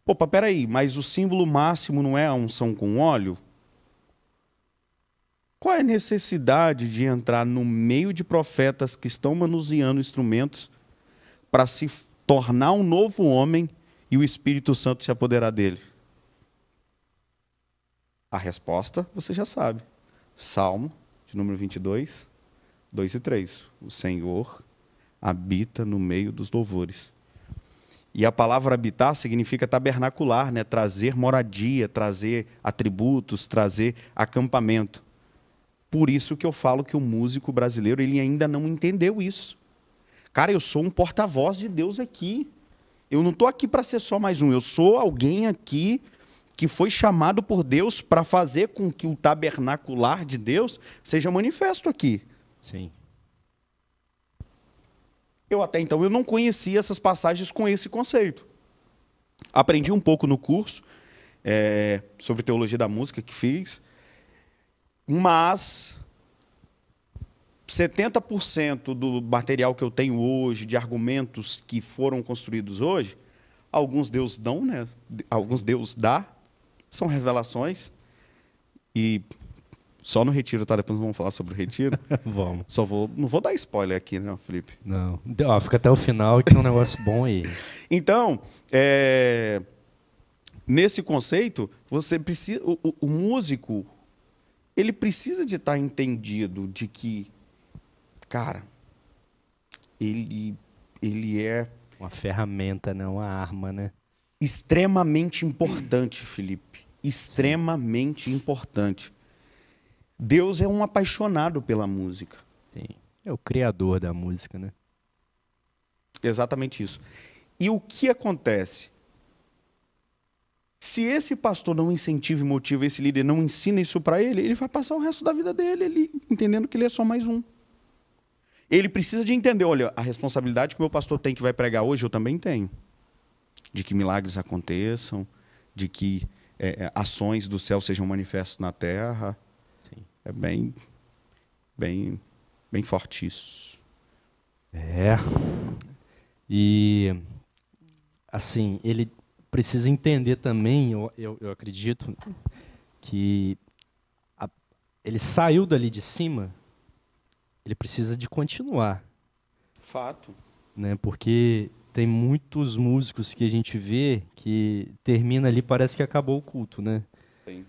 Opa, peraí, mas o símbolo máximo não é a unção com óleo? Qual é a necessidade de entrar no meio de profetas que estão manuseando instrumentos para se tornar um novo homem e o Espírito Santo se apoderar dele? A resposta você já sabe. Salmo, de número 22, 2 e 3. O Senhor habita no meio dos louvores. E a palavra habitar significa tabernacular, né? Trazer moradia, trazer atributos, trazer acampamento. Por isso que eu falo que o músico brasileiro ele ainda não entendeu isso. Cara, eu sou um porta-voz de Deus aqui. Eu não estou aqui para ser só mais um. Eu sou alguém aqui que foi chamado por Deus para fazer com que o tabernacular de Deus seja manifesto aqui. Sim. Eu até então eu não conhecia essas passagens com esse conceito. Aprendi um pouco no curso sobre teologia da música que fiz, mas 70% do material que eu tenho hoje, de argumentos que foram construídos hoje, alguns Deus dão, né? Alguns Deus dá, são revelações, e só no retiro, tá? Depois vamos falar sobre o retiro. Vamos. Não vou dar spoiler aqui, né, Felipe? Não. Ó, fica até o final que é um negócio bom aí. Então, nesse conceito, você precisa, o músico, ele precisa de estar entendido de que, cara, ele é Uma ferramenta, não uma arma, né? extremamente importante, Felipe. Extremamente importante. Deus é um apaixonado pela música. Sim. É o criador da música, né? Exatamente isso. E o que acontece? Se esse pastor não incentiva e motiva esse líder, não ensina isso para ele, ele vai passar o resto da vida dele ali, entendendo que ele é só mais um. Ele precisa de entender, olha, a responsabilidade que o meu pastor tem que vai pregar hoje, eu também tenho. De que milagres aconteçam, de que ações do céu sejam manifestas na terra. Sim. É bem forte isso. E, assim, ele precisa entender também, eu acredito, que ele saiu dali de cima, ele precisa de continuar. Fato. Né? Porque tem muitos músicos que a gente vê que termina ali, parece que acabou o culto, né? Sim.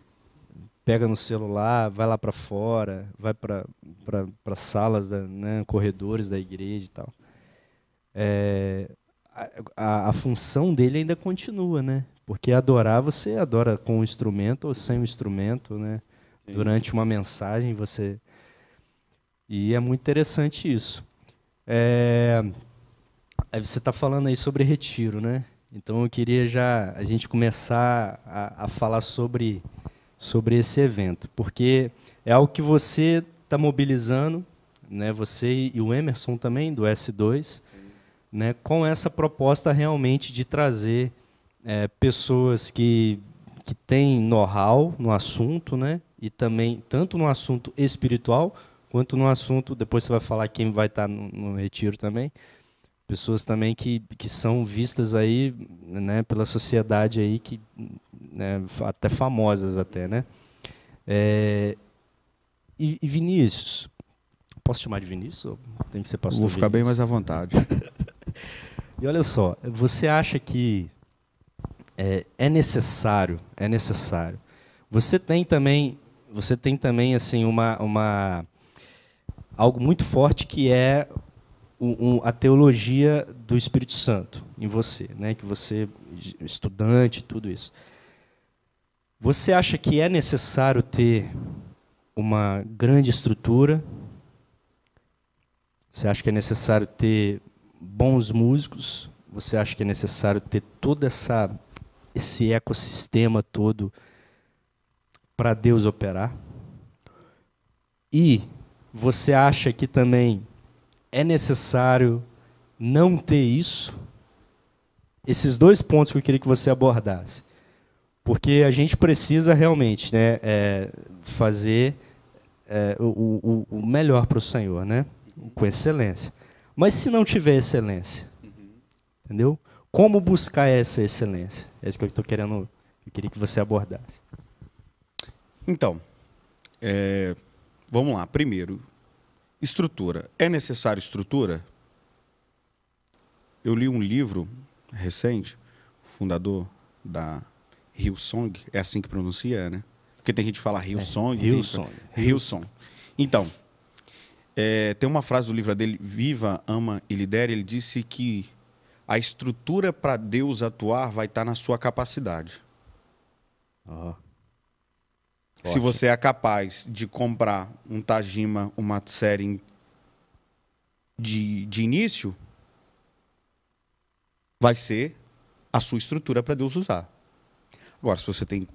Pega no celular, vai lá para fora, vai para salas, né, corredores da igreja e tal. A função dele ainda continua, né? Porque adorar, você adora com o instrumento ou sem o instrumento, né? Sim. Durante uma mensagem, você... E é muito interessante isso. Aí você está falando aí sobre retiro, né? Então eu queria já a gente começar a falar sobre esse evento, porque é algo que você está mobilizando, né? Você e o Emerson também, do S2, né? Com essa proposta realmente de trazer pessoas que têm know-how no assunto, né? E também tanto no assunto espiritual quanto no assunto, depois você vai falar quem vai estar no retiro também, pessoas também que são vistas aí, né, pela sociedade aí, que, né, até famosas até, né? E Vinícius, posso chamar de Vinícius ou tem que ser pastor? Vou ficar Vinícius? bem mais à vontade. E olha só, você acha que é necessário? Você tem também assim algo muito forte que é a teologia do Espírito Santo em você, né? Que você estudante, tudo isso. Você acha que é necessário ter uma grande estrutura? Você acha que é necessário ter bons músicos? Você acha que é necessário ter todo esse ecossistema todo para Deus operar? E você acha que também é necessário não ter isso? Esses dois pontos que eu queria que você abordasse. Porque a gente precisa realmente, né, fazer o melhor para o Senhor, né? Com excelência. Mas se não tiver excelência, entendeu? Como buscar essa excelência? É isso que eu queria que você abordasse. Então, vamos lá. Primeiro, estrutura. É necessário estrutura? Eu li um livro recente, fundador da Hillsong, é assim que pronuncia, né? Porque tem gente que fala Hillsong. Hillsong. Então, tem uma frase do livro dele, Viva, Ama e Lidere. Ele disse que a estrutura para Deus atuar vai estar na sua capacidade. Se você é capaz de comprar um Tajima, uma série de início, vai ser a sua estrutura para Deus usar. Agora, se você tem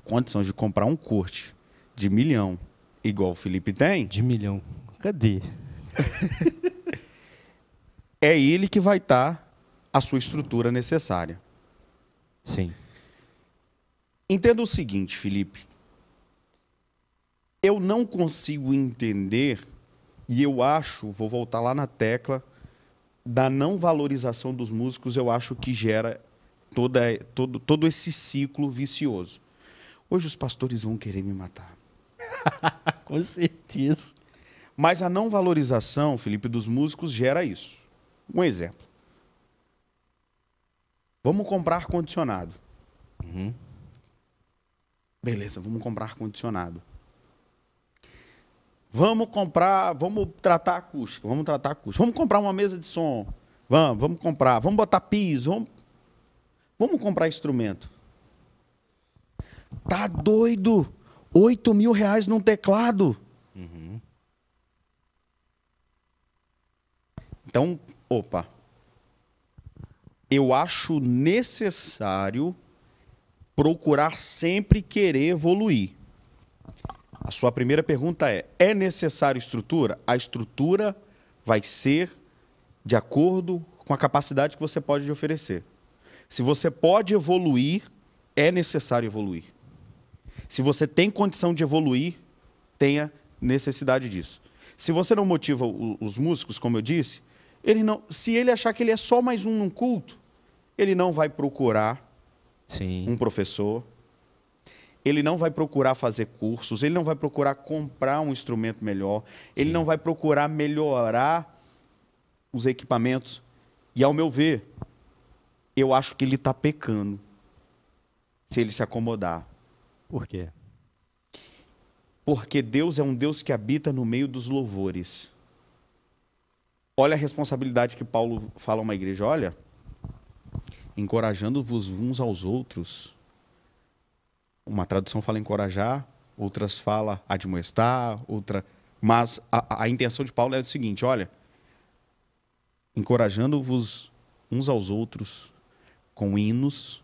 condição de comprar um corte de 1 milhão, igual o Felipe tem... De 1 milhão. Cadê? É ele que vai estar a sua estrutura necessária. Sim. Entenda o seguinte, Felipe. Eu não consigo entender, e eu acho, vou voltar lá na tecla, da não valorização dos músicos, eu acho que gera todo esse ciclo vicioso. Hoje os pastores vão querer me matar. Com certeza. Mas a não valorização, Felipe, dos músicos gera isso. Um exemplo. Vamos comprar ar-condicionado. Beleza, vamos comprar ar-condicionado. Vamos tratar acústica. Vamos comprar uma mesa de som. Vamos comprar. Vamos botar piso. Vamos comprar instrumento. Tá doido? R$8.000 num teclado. Então, eu acho necessário procurar sempre querer evoluir. A sua primeira pergunta é necessário estrutura? A estrutura vai ser de acordo com a capacidade que você pode oferecer. Se você pode evoluir, é necessário evoluir. Se você tem condição de evoluir, tenha necessidade disso. Se você não motiva os músicos, como eu disse, se ele achar que ele é só mais um num culto, ele não vai procurar um professor, ele não vai procurar fazer cursos, ele não vai procurar comprar um instrumento melhor, ele não vai procurar melhorar os equipamentos. E, ao meu ver, eu acho que ele está pecando se ele se acomodar. Por quê? Porque Deus é um Deus que habita no meio dos louvores. Olha a responsabilidade que Paulo fala a uma igreja. Olha, encorajando-vos uns aos outros. Uma tradução fala encorajar, outras fala admoestar, mas a intenção de Paulo é o seguinte, olha, encorajando-vos uns aos outros com hinos,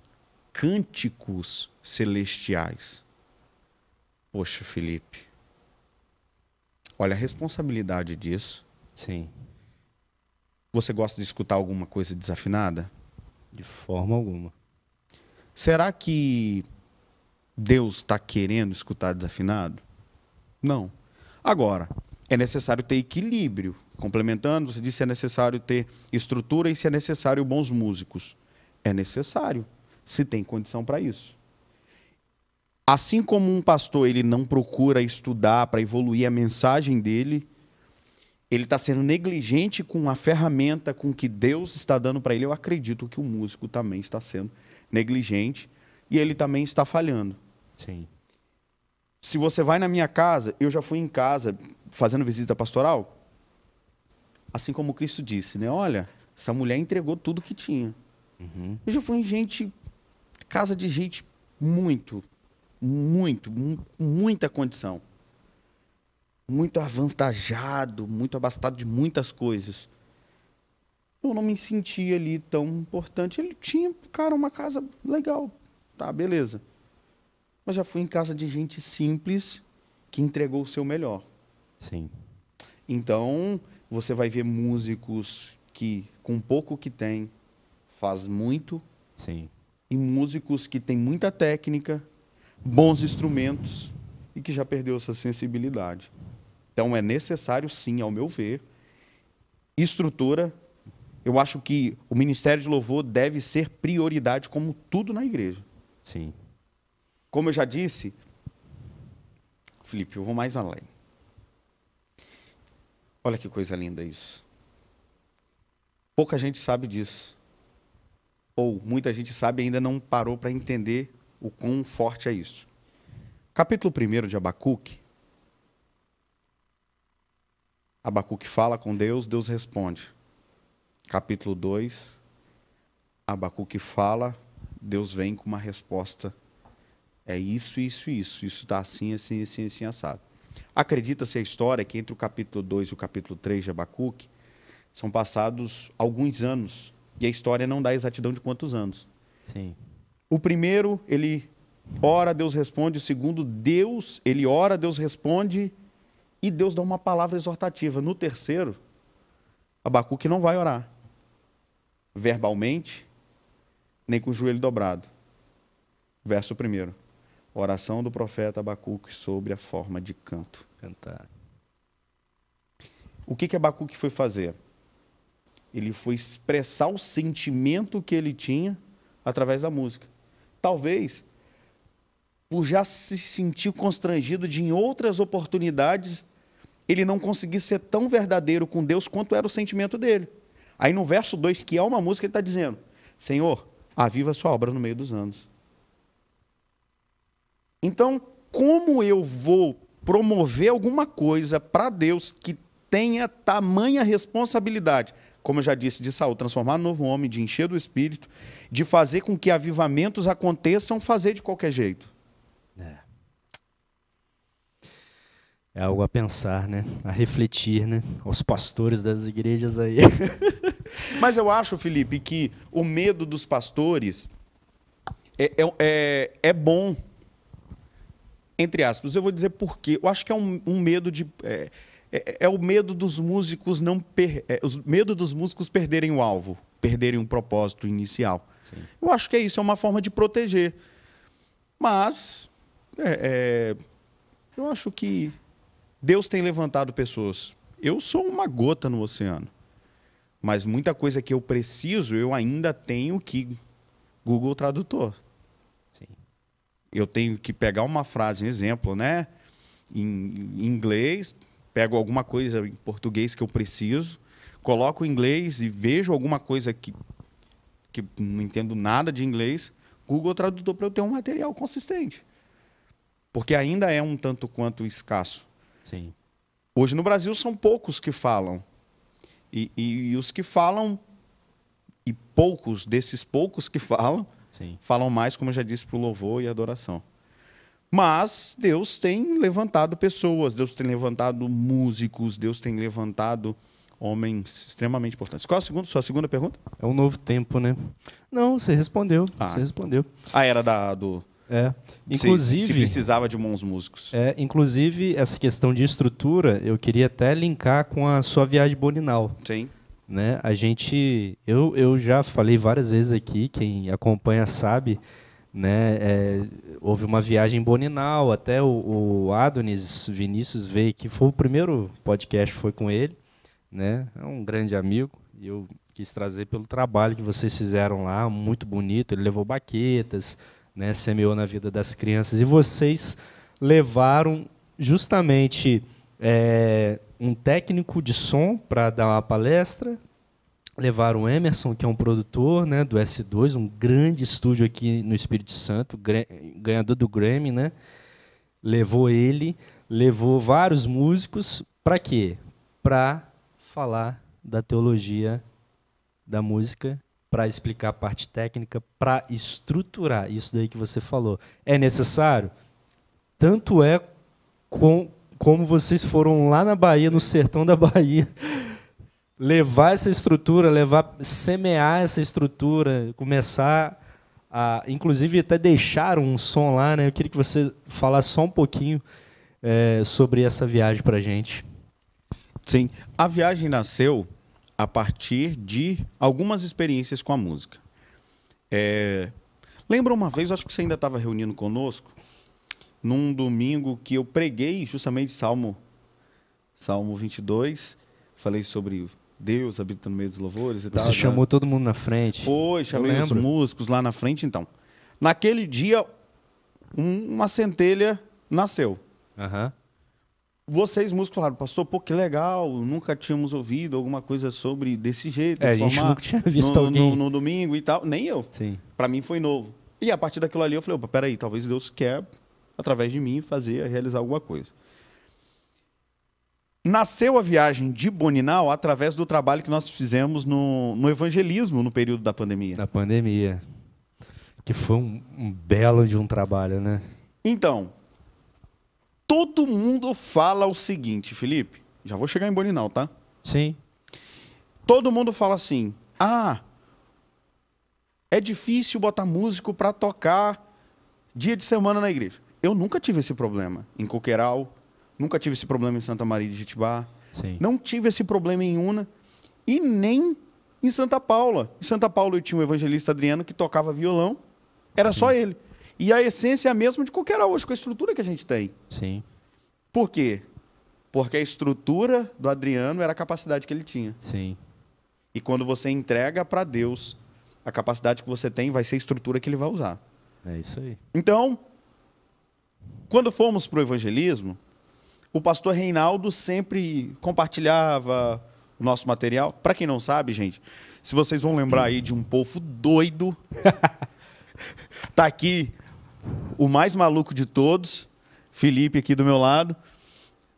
cânticos celestiais. Poxa, Felipe, olha a responsabilidade disso. Sim. Você gosta de escutar alguma coisa desafinada? De forma alguma. Será que Deus está querendo escutar desafinado? Não. Agora, é necessário ter equilíbrio. Complementando, você disse que é necessário ter estrutura e se é necessário bons músicos. É necessário, se tem condição para isso. Assim como um pastor ele não procura estudar para evoluir a mensagem dele, ele está sendo negligente com a ferramenta com que Deus está dando para ele. Eu acredito que o músico também está sendo negligente e ele também está falhando. Sim. Se você vai na minha casa, eu já fui em casa fazendo visita pastoral, assim como Cristo disse, né? Olha, essa mulher entregou tudo que tinha. Uhum. Eu já fui em casa de gente muita condição. Muito avantajado, muito abastado de muitas coisas. Eu não me sentia ali tão importante. Ele tinha, cara, uma casa legal. Tá, beleza. Mas já fui em casa de gente simples que entregou o seu melhor. Sim. Então, você vai ver músicos que, com pouco que tem, faz muito. Sim. E músicos que têm muita técnica, bons instrumentos e que já perdeu essa sensibilidade. Então, é necessário, sim, ao meu ver, estrutura. Eu acho que o Ministério de Louvor deve ser prioridade, como tudo na igreja. Sim. Como eu já disse, Felipe, eu vou mais além. Olha que coisa linda isso. Pouca gente sabe disso. Ou muita gente sabe e ainda não parou para entender o quão forte é isso. Capítulo 1 de Abacuque. Abacuque fala com Deus, Deus responde. Capítulo 2, Abacuque fala, Deus vem com uma resposta. É isso, isso, isso. Isso está assim, assim, assim, assim, assado. Acredita-se a história que entre o capítulo 2 e o capítulo 3 de Abacuque são passados alguns anos. E a história não dá exatidão de quantos anos. Sim. O primeiro, ele ora, Deus responde. O segundo, ele ora, Deus responde. E Deus dá uma palavra exortativa. No terceiro, Abacuque não vai orar. Verbalmente, nem com o joelho dobrado. Verso 1. Oração do profeta Abacuque sobre a forma de canto. Cantar. O que Abacuque foi fazer? Ele foi expressar o sentimento que ele tinha através da música. Talvez, por já se sentir constrangido de em outras oportunidades, ele não conseguisse ser tão verdadeiro com Deus quanto era o sentimento dele. Aí no verso 2, que é uma música, ele está dizendo: Senhor, aviva a sua obra no meio dos anos. Então, como eu vou promover alguma coisa para Deus que tenha tamanha responsabilidade, como eu já disse, de Saul, transformar no novo homem, de encher do Espírito, de fazer com que avivamentos aconteçam, fazer de qualquer jeito? É algo a pensar, né? A refletir, né? Aos pastores das igrejas aí. Mas eu acho, Felipe, que o medo dos pastores é bom, entre aspas. Eu vou dizer por quê. Eu acho que é um medo de... É o medo dos músicos o medo dos músicos perderem o alvo, perderem o propósito inicial. Sim. Eu acho que isso é uma forma de proteger. Mas eu acho que Deus tem levantado pessoas. Eu sou uma gota no oceano. Mas muita coisa que eu preciso, eu ainda tenho que Google Tradutor. Sim. Eu tenho que pegar uma frase, um exemplo, né? Em inglês, pego alguma coisa em português que eu preciso, coloco em inglês e vejo alguma coisa que não entendo nada de inglês, Google Tradutor, para eu ter um material consistente. Porque ainda é um tanto quanto escasso. Sim. Hoje no Brasil são poucos que falam. E os que falam, e desses poucos que falam, Sim. falam mais, como eu já disse, para o louvor e adoração. Mas Deus tem levantado pessoas, Deus tem levantado músicos, Deus tem levantado homens extremamente importantes. Qual a sua segunda pergunta? É um novo tempo, né? Não, você respondeu. Você respondeu. Era do... Inclusive, se precisava de bons músicos. Inclusive, essa questão de estrutura, eu queria até linkar com a sua viagem boninal. Sim. Né? Eu já falei várias vezes aqui, quem acompanha sabe, né? Houve uma viagem em Boninal, até o Adonis Vinícius veio, que foi o primeiro podcast, foi com ele, né? É um grande amigo, e eu quis trazer pelo trabalho que vocês fizeram lá, muito bonito. Ele levou baquetas, né? Semeou na vida das crianças, e vocês levaram justamente um técnico de som para dar uma palestra. Levaram o Emerson, que é um produtor, né, do S2, um grande estúdio aqui no Espírito Santo, ganhador do Grammy, né? Levou ele, levou vários músicos. Para quê? Para falar da teologia da música, para explicar a parte técnica, para estruturar isso daí que você falou. É necessário? Tanto é como vocês foram lá na Bahia, no sertão da Bahia, levar essa estrutura, semear essa estrutura, começar a, inclusive até deixar um som lá, né? Eu queria que você falasse só um pouquinho sobre essa viagem para a gente. Sim, a viagem nasceu a partir de algumas experiências com a música. Lembra uma vez, acho que você ainda estava reunindo conosco, num domingo que eu preguei justamente Salmo 22, falei sobre Deus habita no meio dos louvores e tal. Você chamou todo mundo na frente. Foi, chamei os músicos lá na frente, então. Naquele dia, uma centelha nasceu. Uhum. Vocês, músicos, falaram, pastor, pô, que legal, nunca tínhamos ouvido alguma coisa sobre desse jeito. A gente nunca tinha visto alguém no domingo e tal, nem eu. Sim. Para mim foi novo. E a partir daquilo ali eu falei, opa, peraí, talvez Deus quer, através de mim, realizar alguma coisa. Nasceu a viagem de Boninal através do trabalho que nós fizemos no evangelismo no período da pandemia. Na pandemia. Que foi um belo de um trabalho, né? Então, todo mundo fala o seguinte, Felipe, já vou chegar em Boninal, tá? Sim. Todo mundo fala assim, é difícil botar músico para tocar dia de semana na igreja. Eu nunca tive esse problema em Coqueiral, nunca tive esse problema em Santa Maria de Jetibá, Sim. Não tive esse problema em Una e nem em Santa Paula. Em Santa Paula eu tinha um evangelista Adriano que tocava violão, era Sim. Só ele. E a essência é a mesma de Coqueiral hoje, com a estrutura que a gente tem. Sim. Por quê? Porque a estrutura do Adriano era a capacidade que ele tinha. Sim. E quando você entrega para Deus a capacidade que você tem, vai ser a estrutura que ele vai usar. É isso aí. Então, quando fomos para o evangelismo, o pastor Reinaldo sempre compartilhava o nosso material. Para quem não sabe, gente, se vocês vão lembrar aí de um povo doido, tá aqui o mais maluco de todos, Felipe aqui do meu lado.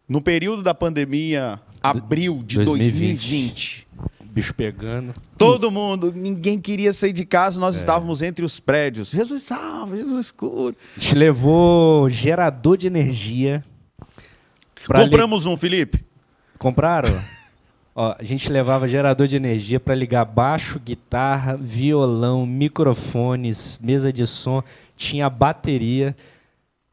No período da pandemia, abril de 2020. Bicho pegando. Todo mundo, ninguém queria sair de casa, nós estávamos entre os prédios. Jesus salva, Jesus cura. A gente levou gerador de energia. Compramos um, Felipe. Compraram? Ó, a gente levava gerador de energia para ligar baixo, guitarra, violão, microfones, mesa de som, tinha bateria.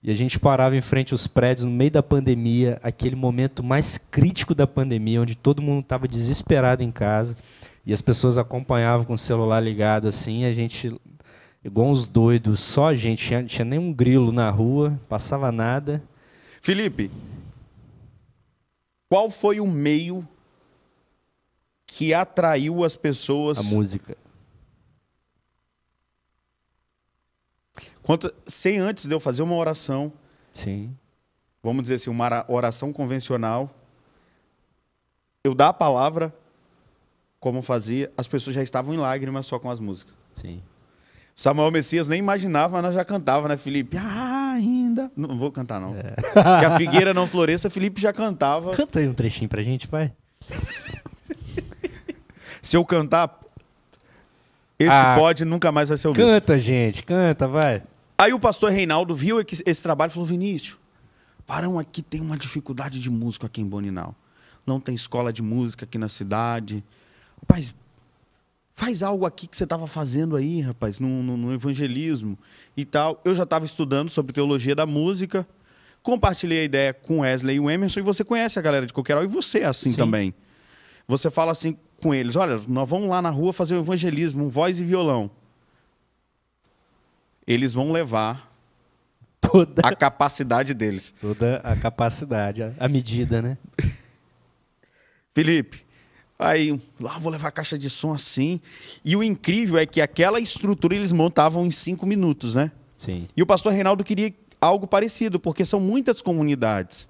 E a gente parava em frente aos prédios no meio da pandemia, aquele momento mais crítico da pandemia, onde todo mundo estava desesperado em casa e as pessoas acompanhavam com o celular ligado assim, a gente, igual uns doidos, só a gente, não tinha nem um grilo na rua, passava nada. Felipe, qual foi o meio que atraiu as pessoas? A música. Sem antes de eu fazer uma oração, Sim. Vamos dizer assim, uma oração convencional, eu dar a palavra, como fazia, as pessoas já estavam em lágrimas só com as músicas. Sim. Samuel Messias nem imaginava, mas nós já cantava, né, Felipe? Ainda. Não vou cantar, não. Que a figueira não floresça, Felipe já cantava. Canta aí um trechinho pra gente, pai. Se eu cantar, esse pode nunca mais vai ser ouvido. Canta, gente, canta, vai. Aí o pastor Reinaldo viu esse trabalho e falou, Vinícius, Varão aqui tem uma dificuldade de músico aqui em Boninal. Não tem escola de música aqui na cidade. Rapaz, faz algo aqui que você estava fazendo aí, rapaz, no evangelismo e tal. Eu já estava estudando sobre teologia da música, compartilhei a ideia com Wesley e o Emerson, e você conhece a galera de Coqueiral, e você é assim Sim. também. Você fala assim com eles, olha, nós vamos lá na rua fazer o evangelismo, voz e violão. eles vão levar Toda, a capacidade deles. toda a capacidade, a medida, né? Felipe, aí lá vou levar a caixa de som assim. E o incrível é que aquela estrutura eles montavam em 5 minutos, né? Sim. E o pastor Reinaldo queria algo parecido, porque são muitas comunidades.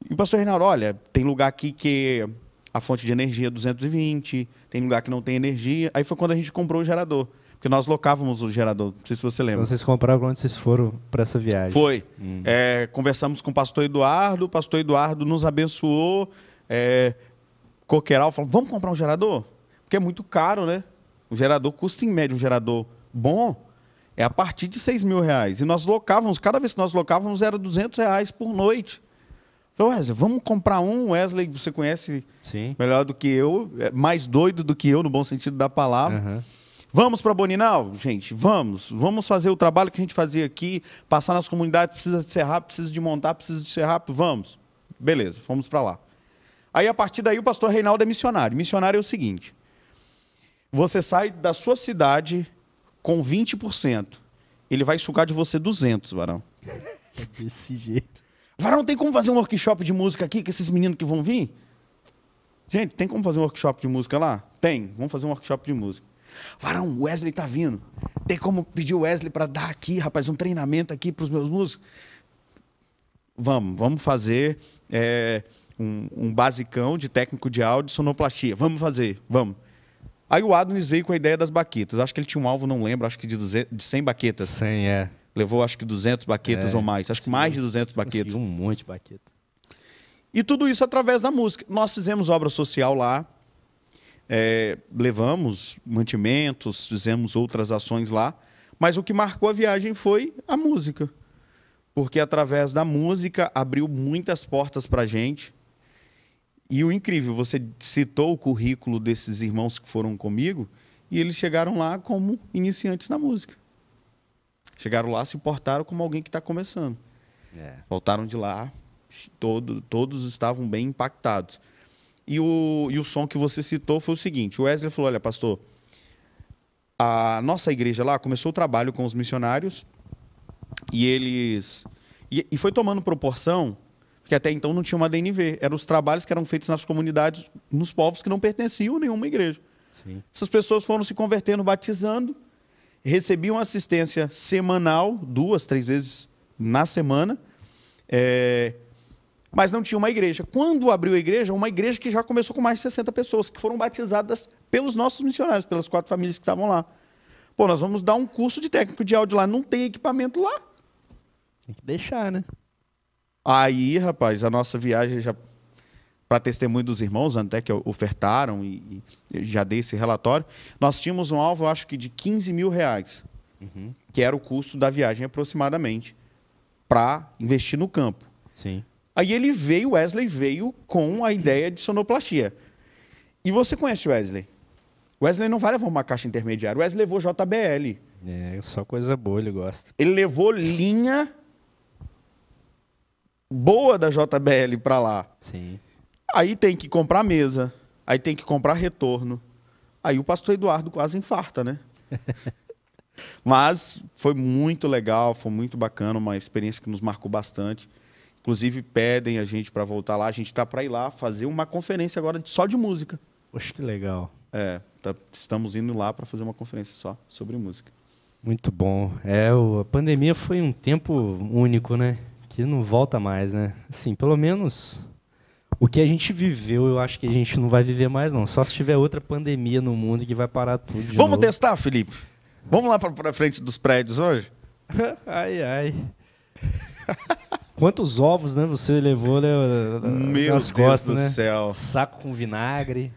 E o pastor Reinaldo, olha, tem lugar aqui que a fonte de energia é 220, tem lugar que não tem energia. Aí foi quando a gente comprou o gerador. Porque nós locávamos o gerador, não sei se você lembra. Então vocês compraram quando vocês foram para essa viagem? Foi. Conversamos com o pastor Eduardo nos abençoou. Coqueiral falou, vamos comprar um gerador? Porque é muito caro, né? O gerador custa em média, um gerador bom é a partir de R$6.000. E nós locávamos, cada vez que nós locávamos era R$200 por noite. Falei, Wesley, vamos comprar um. Wesley, você conhece Sim. melhor do que eu, mais doido do que eu, no bom sentido da palavra. Uhum. Vamos para Boninal? Gente, vamos. Vamos fazer o trabalho que a gente fazia aqui, passar nas comunidades, precisa de ser rápido, precisa de montar, precisa de ser rápido, vamos. Beleza, fomos para lá. Aí, a partir daí, o pastor Reinaldo é missionário. Missionário é o seguinte, você sai da sua cidade com 20%. Ele vai sugar de você 200, varão. É desse jeito. Varão, tem como fazer um workshop de música aqui com esses meninos que vão vir? Gente, tem como fazer um workshop de música lá? Tem, vamos fazer um workshop de música. Varão, o Wesley tá vindo. Tem como pedir o Wesley para dar aqui, rapaz, um treinamento aqui para os meus músicos? Vamos fazer um basicão de técnico de áudio e sonoplastia. Vamos fazer, vamos. Aí o Adonis veio com a ideia das baquetas. Acho que ele tinha um alvo, não lembro, acho que de 100 baquetas. 100, é. Levou, acho que 200 baquetas ou mais. Acho que mais de 200 baquetas. Um monte de baqueta. E tudo isso através da música. Nós fizemos obra social lá, levamos mantimentos, fizemos outras ações lá, mas o que marcou a viagem foi a música. Porque através da música abriu muitas portas para a gente. E o incrível, você citou o currículo desses irmãos que foram comigo, e eles chegaram lá como iniciantes na música. Chegaram lá, se portaram como alguém que está começando. Voltaram de lá, todos estavam bem impactados. E o som que você citou foi o seguinte, o Wesley falou, olha, pastor, a nossa igreja lá começou o trabalho com os missionários, e eles... E foi tomando proporção, porque até então não tinha uma DNV, eram os trabalhos que eram feitos nas comunidades, nos povos que não pertenciam a nenhuma igreja. Sim. Essas pessoas foram se convertendo, batizando, recebiam assistência semanal, 2, 3 vezes na semana, mas não tinha uma igreja. Quando abriu a igreja, uma igreja que já começou com mais de 60 pessoas, que foram batizadas pelos nossos missionários, pelas 4 famílias que estavam lá. Pô, nós vamos dar um curso de técnico de áudio lá, não tem equipamento lá. Tem que deixar, né? Aí, rapaz, a nossa viagem já... Para testemunho dos irmãos, até que ofertaram e já dei esse relatório, nós tínhamos um alvo, acho que de R$15.000, que era o custo da viagem aproximadamente, para investir no campo. Sim. Aí o Wesley veio com a ideia de sonoplastia. E você conhece o Wesley? O Wesley não vai levar uma caixa intermediária, o Wesley levou JBL. Só coisa boa, ele gosta. Ele levou linha boa da JBL para lá. Sim. Aí tem que comprar mesa, aí tem que comprar retorno. Aí o pastor Eduardo quase infarta, né? Mas foi muito legal, foi muito bacana, uma experiência que nos marcou bastante. Inclusive pedem a gente para voltar lá, a gente está para ir lá fazer uma conferência agora só de música. Poxa, que legal. Estamos indo lá para fazer uma conferência só sobre música. Muito bom. A pandemia foi um tempo único, né? Que não volta mais, né? Assim, pelo menos... O que a gente viveu, eu acho que a gente não vai viver mais, não. Só se tiver outra pandemia no mundo que vai parar tudo de Vamos novo. testar, Felipe? Vamos lá para frente dos prédios hoje? Ai. Quantos ovos, né, você levou, né, Meu nas Deus costas, do né? céu. Saco com vinagre.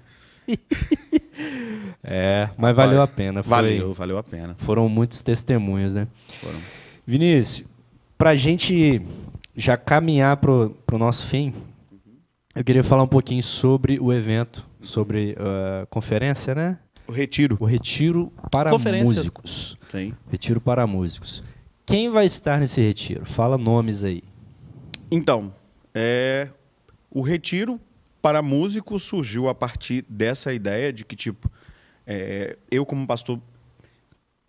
Mas valeu a pena. Valeu a pena. Foram muitos testemunhos, né? Foram. Vinícius, para a gente já caminhar para o nosso fim... Eu queria falar um pouquinho sobre o evento, sobre a conferência, né? O retiro. O Retiro para Músicos. Sim. Retiro para Músicos. Quem vai estar nesse retiro? Fala nomes aí. Então, o Retiro para Músicos surgiu a partir dessa ideia de que, tipo, eu como pastor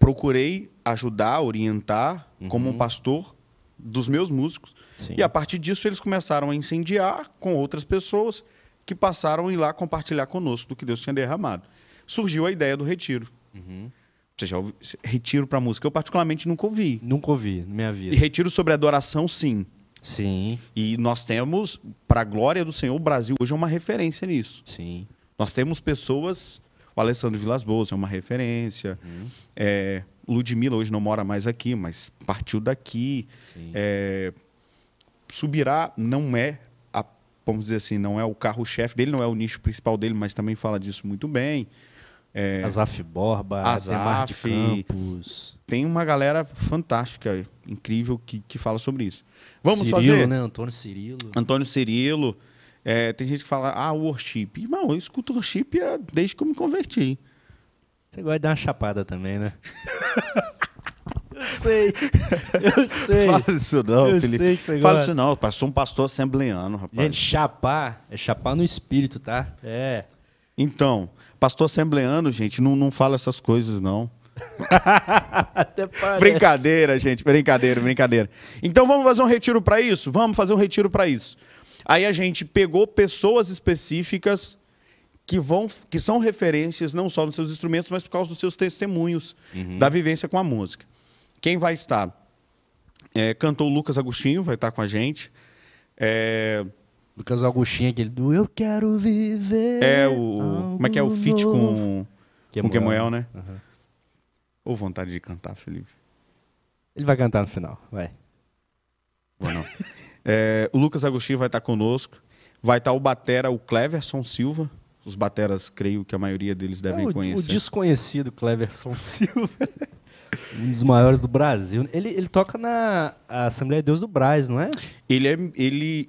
procurei ajudar, orientar como um pastor dos meus músicos. Sim. E a partir disso eles começaram a incendiar com outras pessoas que passaram a ir lá compartilhar conosco do que Deus tinha derramado. Surgiu a ideia do retiro. Ou seja, retiro para música. Eu particularmente nunca ouvi. Nunca ouvi na minha vida. E retiro sobre adoração, sim. Sim, E nós temos, para a glória do Senhor, o Brasil hoje é uma referência nisso. sim. Nós temos pessoas, o Alessandro Vilas Boas é uma referência, Ludmilla hoje não mora mais aqui, mas partiu daqui. Sim. Subirá não é, vamos dizer assim, não é o carro-chefe dele, não é o nicho principal dele, mas também fala disso muito bem. Azaf Borba, Azaf, Ademar de Campos. Tem uma galera fantástica, incrível, que fala sobre isso. Vamos Cirilo, fazer? né? Antônio Cirilo. Antônio Cirilo. Tem gente que fala, worship. Irmão, eu escuto worship desde que eu me converti. Você gosta de dar uma chapada também, né? Eu sei. Fala isso não, Eu Felipe. sei que você Fala gosta. isso não, eu sou um pastor assembleano, rapaz. Gente, chapar é chapar no espírito, tá? Então, pastor assembleano, gente, não fala essas coisas, não. Até parece. Brincadeira, gente, brincadeira. Então vamos fazer um retiro para isso? Vamos fazer um retiro para isso. Aí a gente pegou pessoas específicas que são referências não só nos seus instrumentos, mas por causa dos seus testemunhos da vivência com a música. Quem vai estar? Cantor Lucas Agostinho vai estar com a gente. Lucas Augustinho, aquele do Eu Quero Viver. Como é que é o feat com Kemuel, né? Uhum. Ou vontade de cantar, Felipe? Ele vai cantar no final, vai. Ou não? O Lucas Agostinho vai estar conosco. Vai estar o batera, o Cleverson Silva. Os bateras, creio que a maioria deles devem conhecer. O desconhecido Cleverson Silva. Um dos maiores do Brasil. Ele toca na Assembleia de Deus do Brás, não é?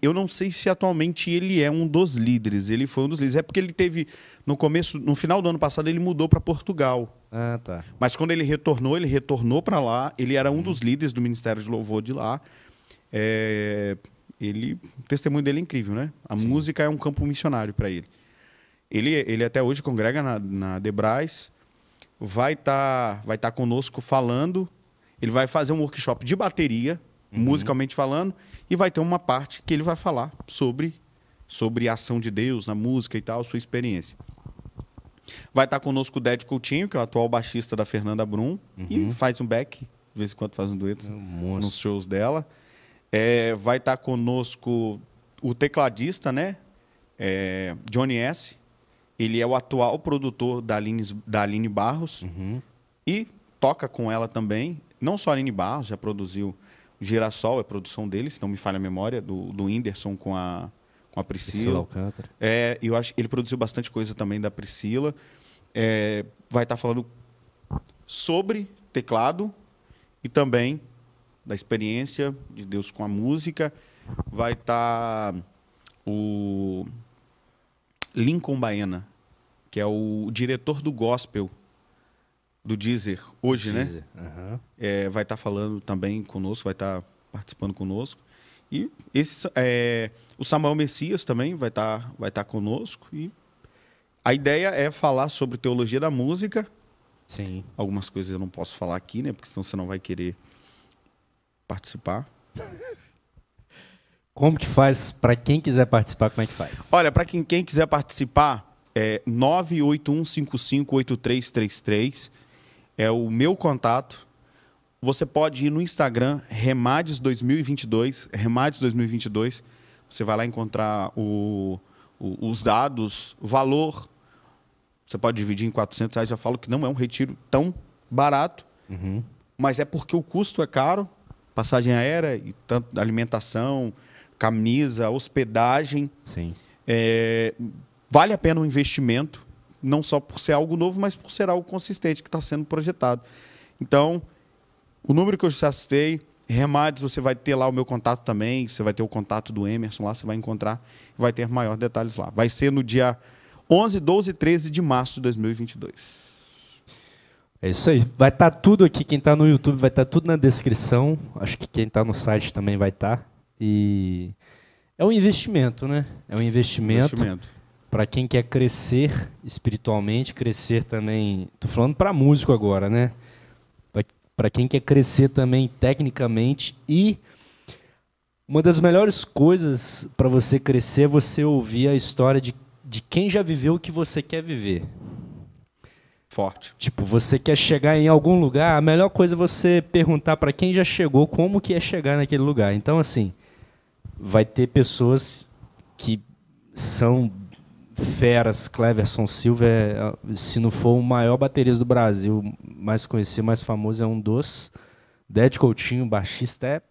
Eu não sei se atualmente ele é um dos líderes. Ele foi um dos líderes. É porque ele teve, no final do ano passado, ele mudou para Portugal. Ah, tá. Mas quando ele retornou para lá. Ele era um dos líderes do Ministério de Louvor de lá. O testemunho dele é incrível, né? A música é um campo missionário para ele. Ele até hoje congrega na Debrais. Vai tá conosco falando. Ele vai fazer um workshop de bateria, musicalmente falando, e vai ter uma parte que ele vai falar sobre a ação de Deus na música e tal, sua experiência. Vai estar conosco o Ded Coutinho, que é o atual baixista da Fernanda Brum, e faz um back, de vez em quando faz um dueto nos shows dela. Vai estar conosco o tecladista, né? Johnny S. Ele é o atual produtor da Aline Barros e toca com ela também. Não só a Aline Barros, já produziu o Girassol, é produção dele, se não me falha a memória, do Whindersson com a Priscila. Alcântara. Eu acho que ele produziu bastante coisa também da Priscila. Vai estar falando sobre teclado e também da experiência de Deus com a música. Vai estar o Lincoln Baena, que é o diretor do gospel do Deezer hoje, né? Vai estar falando também conosco, vai estar participando conosco. E o Samuel Messias também vai estar conosco. E a ideia é falar sobre teologia da música. Sim. Algumas coisas eu não posso falar aqui, né? Porque senão você não vai querer participar. Como que faz? Para quem quiser participar, como é que faz? Olha, para quem quiser participar, 981558333 é o meu contato. Você pode ir no Instagram, Remades 2022. Você vai lá encontrar os dados, o valor. Você pode dividir em R$400. Já falo que não é um retiro tão barato, mas é porque o custo é caro. Passagem aérea, e tanto alimentação, camisa, hospedagem. Sim. Vale a pena o investimento, não só por ser algo novo, mas por ser algo consistente que está sendo projetado. Então, o número que eu já citei, Remades, você vai ter lá o meu contato também, você vai ter o contato do Emerson lá, você vai encontrar, vai ter maiores detalhes lá. Vai ser no dia 11, 12 e 13 de março de 2022. É isso aí. Vai estar tudo aqui, quem está no YouTube vai estar tudo na descrição. Acho que quem está no site também vai estar. E é um investimento, né? É um investimento. Para quem quer crescer espiritualmente, crescer também. Estou falando para músico agora, né? para quem quer crescer também tecnicamente. E uma das melhores coisas para você crescer é você ouvir a história de quem já viveu o que você quer viver. Forte. Tipo, você quer chegar em algum lugar, a melhor coisa é você perguntar para quem já chegou como que é chegar naquele lugar. Então, assim, vai ter pessoas que são feras. Cleverson Silva, se não for o maior baterista do Brasil, mais conhecido, mais famoso, é um dos. Ded Coutinho, baixista, é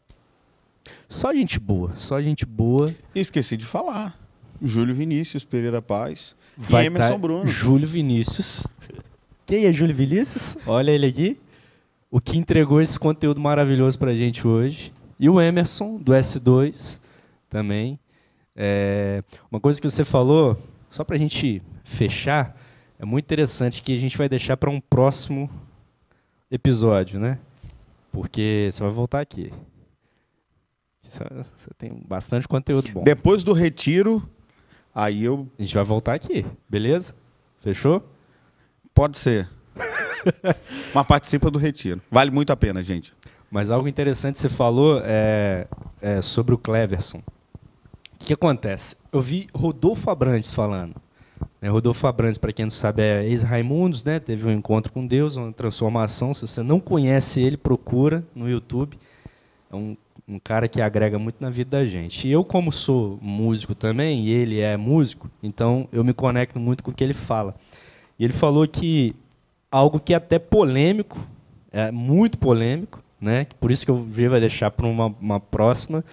só gente boa, só gente boa. Esqueci de falar. Júlio Vinícius Pereira Paz Vai e Emerson Bruno. Júlio Vinícius. Quem é Júlio Vinícius? Olha ele aqui. O que entregou esse conteúdo maravilhoso pra gente hoje. E o Emerson, do S2, também. Uma coisa que você falou, só pra gente fechar, é muito interessante que a gente vai deixar para um próximo episódio, né? Porque você vai voltar aqui. Você tem bastante conteúdo bom. Depois do retiro, aí A gente vai voltar aqui, beleza? Fechou? Pode ser. Mas participa do retiro. Vale muito a pena, gente. Mas algo interessante que você falou é sobre o Cleverson. O que acontece? Eu vi Rodolfo Abrantes falando. Rodolfo Abrantes, para quem não sabe, é ex-Raimundos, né? Teve um encontro com Deus, uma transformação. Se você não conhece ele, procura no YouTube. É um cara que agrega muito na vida da gente. E eu, como sou músico também, e ele é músico, então eu me conecto muito com o que ele fala. E ele falou que algo que é até polêmico, é muito polêmico, né? Por isso que eu vai deixar para uma próxima.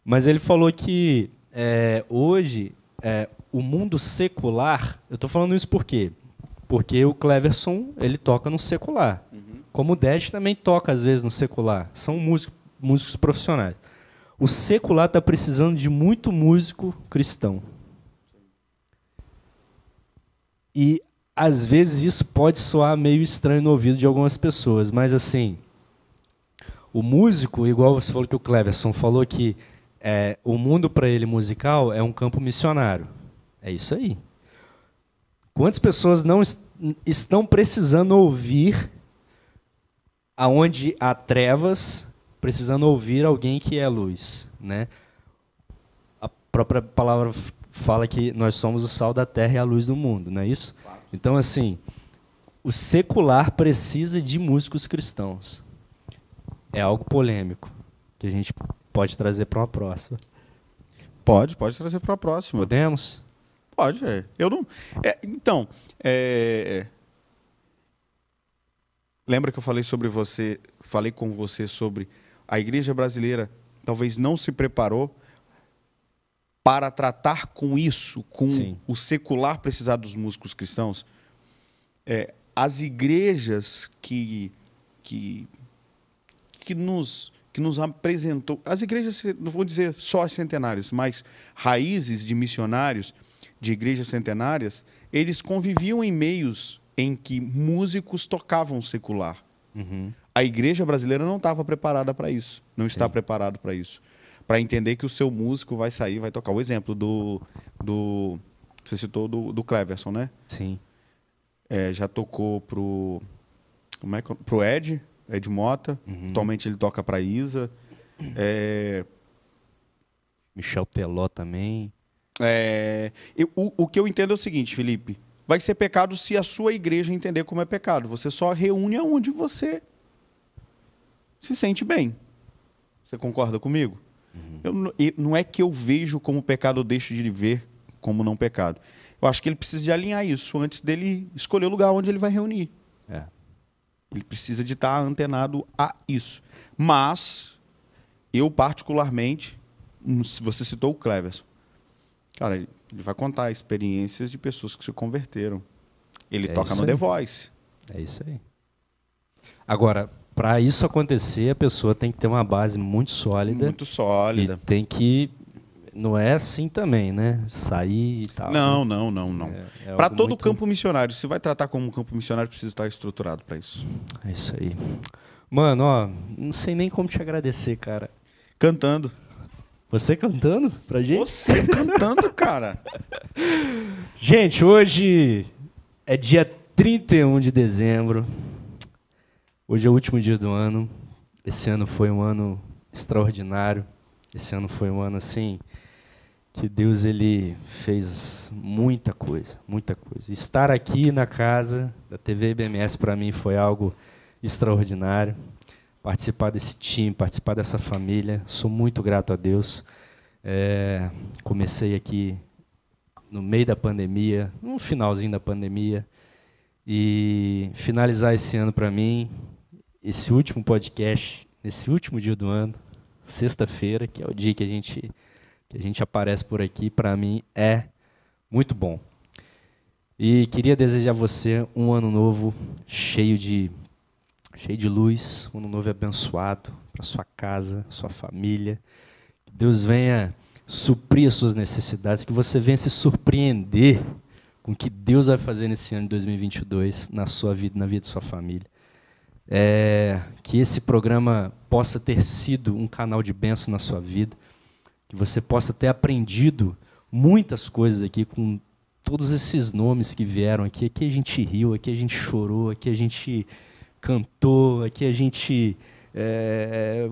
Mas ele falou que hoje o mundo secular... Eu estou falando isso por quê? Porque o Cleverson ele toca no secular. Como o Ded também toca, às vezes, no secular. São músicos profissionais. O secular está precisando de muito músico cristão. E, às vezes, isso pode soar meio estranho no ouvido de algumas pessoas. Mas, assim, o músico, igual você falou que o Cleverson falou que o mundo para ele musical é um campo missionário. É isso aí. Quantas pessoas não estão precisando ouvir aonde há trevas, precisando ouvir alguém que é luz, né? A própria palavra fala que nós somos o sal da terra e a luz do mundo, não é isso? Claro. Então, assim, o secular precisa de músicos cristãos. É algo polêmico que a gente pode trazer para uma próxima. Pode trazer para a próxima. Podemos? Pode, Eu não... Então, lembra que eu falei com você sobre a igreja brasileira talvez não se preparou para tratar com isso, com Sim. o secular precisar dos músicos cristãos? As igrejas que nos apresentou, as igrejas, não vou dizer só as centenárias, mas raízes de missionários, de igrejas centenárias, eles conviviam em meios em que músicos tocavam secular. Uhum. A igreja brasileira não estava preparada para isso, não está preparado para isso. Para entender que o seu músico vai sair, vai tocar. O exemplo você citou do Cleverson, né? Sim. Já tocou pro Ed Mota, atualmente ele toca para Isa. Michel Teló também. O que eu entendo é o seguinte, Felipe, vai ser pecado se a sua igreja entender como é pecado. Você só reúne aonde você se sente bem. Você concorda comigo? Não é que eu vejo como pecado, eu deixo de ver como não pecado. Eu acho que ele precisa de alinhar isso antes dele escolher o lugar onde ele vai reunir. Ele precisa de estar antenado a isso. Mas, eu particularmente, você citou o Cleverson. Cara, ele vai contar experiências de pessoas que se converteram. Ele toca no The Voice. É isso aí. Agora, para isso acontecer, a pessoa tem que ter uma base muito sólida. Muito sólida. E tem que... Não é assim também, né? Sair e tal. Não. Para todo muito... campo missionário, se vai tratar como um campo missionário, precisa estar estruturado para isso. É isso aí. Mano, não sei nem como te agradecer, cara. Cantando. Você cantando pra gente? Você cantando, cara. Gente, hoje é dia 31 de dezembro. Hoje é o último dia do ano. Esse ano foi um ano extraordinário. Esse ano foi um ano assim que Deus ele fez muita coisa, muita coisa. Estar aqui na casa da TV IBMS para mim foi algo extraordinário. Participar desse time, participar dessa família, sou muito grato a Deus. Comecei aqui no meio da pandemia, no finalzinho da pandemia, e finalizar esse ano para mim, esse último podcast, nesse último dia do ano, sexta-feira, que é o dia que a gente aparece por aqui, para mim é muito bom. E queria desejar a você um ano novo cheio de luz, um ano novo abençoado para sua casa, sua família. Que Deus venha suprir as suas necessidades, que você venha se surpreender com o que Deus vai fazer nesse ano de 2022 na sua vida, na vida de sua família. Que esse programa possa ter sido um canal de bênção na sua vida, que você possa ter aprendido muitas coisas aqui com todos esses nomes que vieram aqui. Aqui a gente riu, aqui a gente chorou, aqui a gente cantou, aqui a gente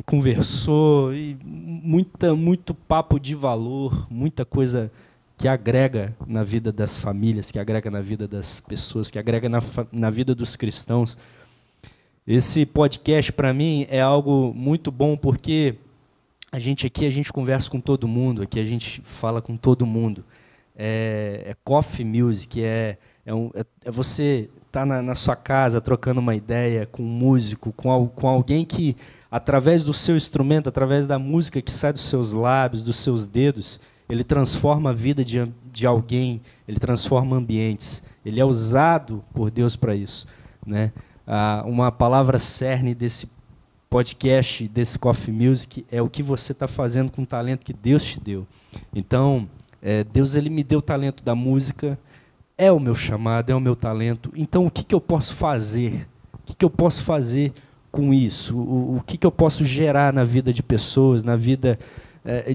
conversou, e muito papo de valor, muita coisa que agrega na vida das famílias, que agrega na vida das pessoas, que agrega na vida dos cristãos. Esse podcast, para mim, é algo muito bom, porque a gente conversa com todo mundo, aqui a gente fala com todo mundo. Coffee music, você estar na sua casa trocando uma ideia com um músico, com alguém que, através do seu instrumento, através da música que sai dos seus lábios, dos seus dedos, ele transforma a vida de alguém, ele transforma ambientes. Ele é usado por Deus para isso, né? Uma palavra cerne desse podcast, desse Coffee Music, é o que você está fazendo com o talento que Deus te deu. Então, Deus ele me deu o talento da música, é o meu chamado, é o meu talento. Então, o que eu posso fazer? O que eu posso fazer com isso? O que eu posso gerar na vida de pessoas, na vida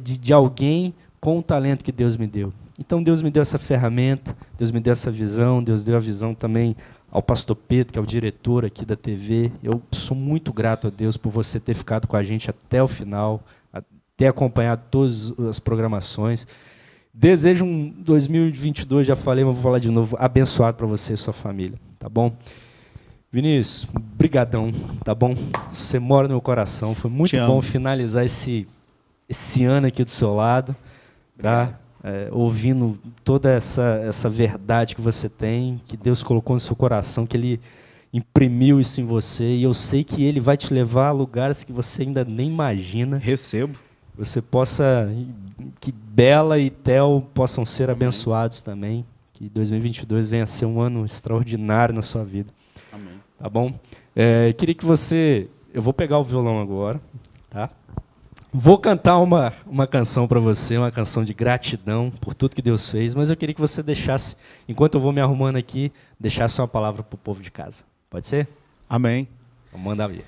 de alguém com o talento que Deus me deu? Então, Deus me deu essa ferramenta, Deus me deu essa visão, Deus deu a visão também ao pastor Pedro, que é o diretor aqui da TV. Eu sou muito grato a Deus por você ter ficado com a gente até o final, ter acompanhado todas as programações. Desejo um 2022, já falei, mas vou falar de novo, abençoado para você e sua família, tá bom? Vinícius, brigadão, tá bom? Você mora no meu coração, foi muito bom finalizar esse ano aqui do seu lado, tá? Ouvindo toda essa verdade que você tem, que Deus colocou no seu coração, que Ele imprimiu isso em você, e eu sei que Ele vai te levar a lugares que você ainda nem imagina. Recebo. Você possa, que Bela e Theo possam ser abençoados também, que 2022 venha a ser um ano extraordinário na sua vida. Amém. Tá bom? Queria que eu vou pegar o violão agora, tá? Vou cantar uma canção para você, uma canção de gratidão por tudo que Deus fez, mas eu queria que você deixasse, enquanto eu vou me arrumando aqui, deixasse uma palavra para o povo de casa. Pode ser? Amém. Vamos mandar ver.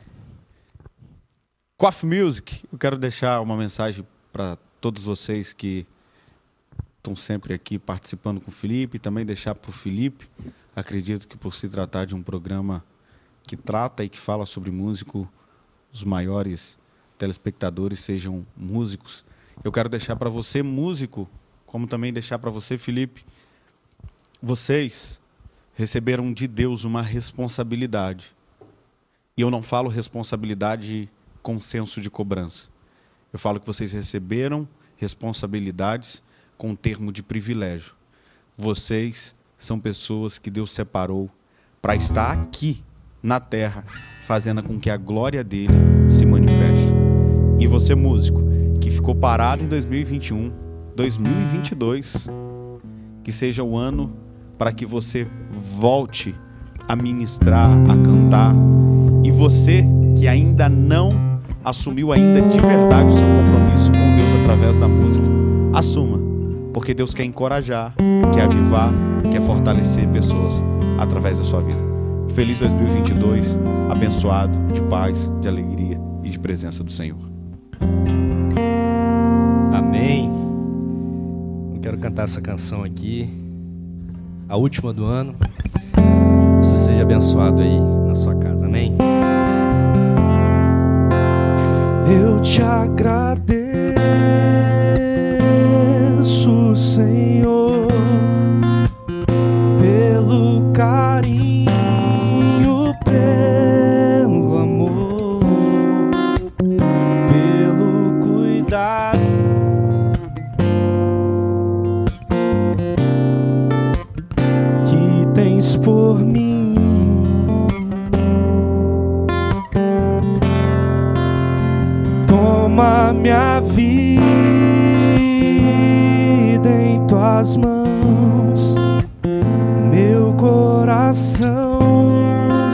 Coffee Music, eu quero deixar uma mensagem para todos vocês que estão sempre aqui participando com o Felipe, e também deixar para o Felipe. Acredito que, por se tratar de um programa que trata e que fala sobre músico, os maiores telespectadores sejam músicos. Eu quero deixar para você, músico, como também deixar para você, Felipe, vocês receberam de Deus uma responsabilidade. E eu não falo responsabilidade com senso de cobrança. Eu falo que vocês receberam responsabilidades com termo de privilégio. Vocês são pessoas que Deus separou para estar aqui na terra, fazendo com que a glória dele se manifeste. E você, músico, que ficou parado em 2021, 2022, que seja o ano para que você volte a ministrar, a cantar. E você que ainda não assumiu ainda de verdade o seu compromisso com Deus através da música, assuma, porque Deus quer encorajar, quer avivar, quer fortalecer pessoas através da sua vida. Feliz 2022, abençoado, de paz, de alegria e de presença do Senhor. Amém. Eu quero cantar essa canção aqui, a última do ano. Você seja abençoado aí na sua casa, amém? Eu te agradeço, Senhor, pelo carinho, pelo amor, pelo cuidado que tens por mim. Toma minha vida em tuas mãos, meu coração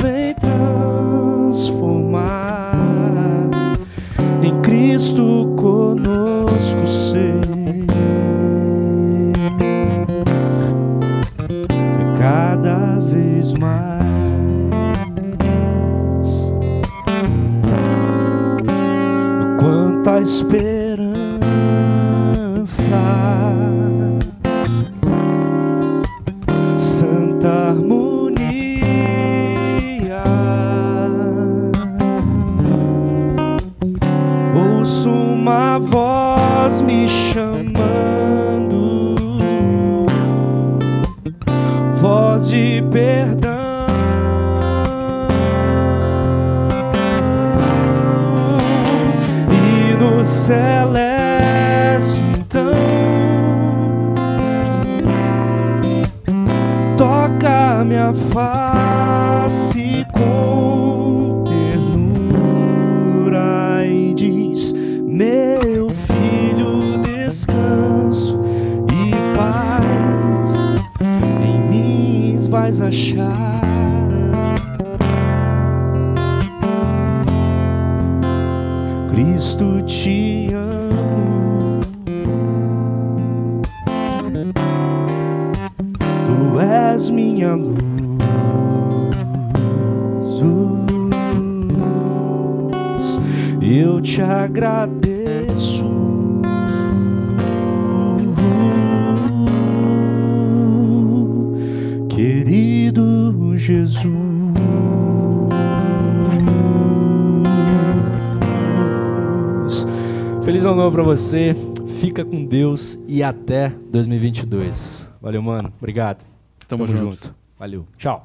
vem transformar em Cristo conosco ser, cada vez mais. Quanta esperança, santa harmonia, ouço uma voz me chamando, voz de perdão. Celeste, então, toca minha face com ternura e diz: meu filho, descanso e paz em mim vais achar. Cristo, te amo, tu és minha luz, eu te agradeço, querido Jesus. Feliz ano novo pra você, fica com Deus e até 2022. Valeu, mano. Obrigado. Tamo junto. Valeu. Tchau.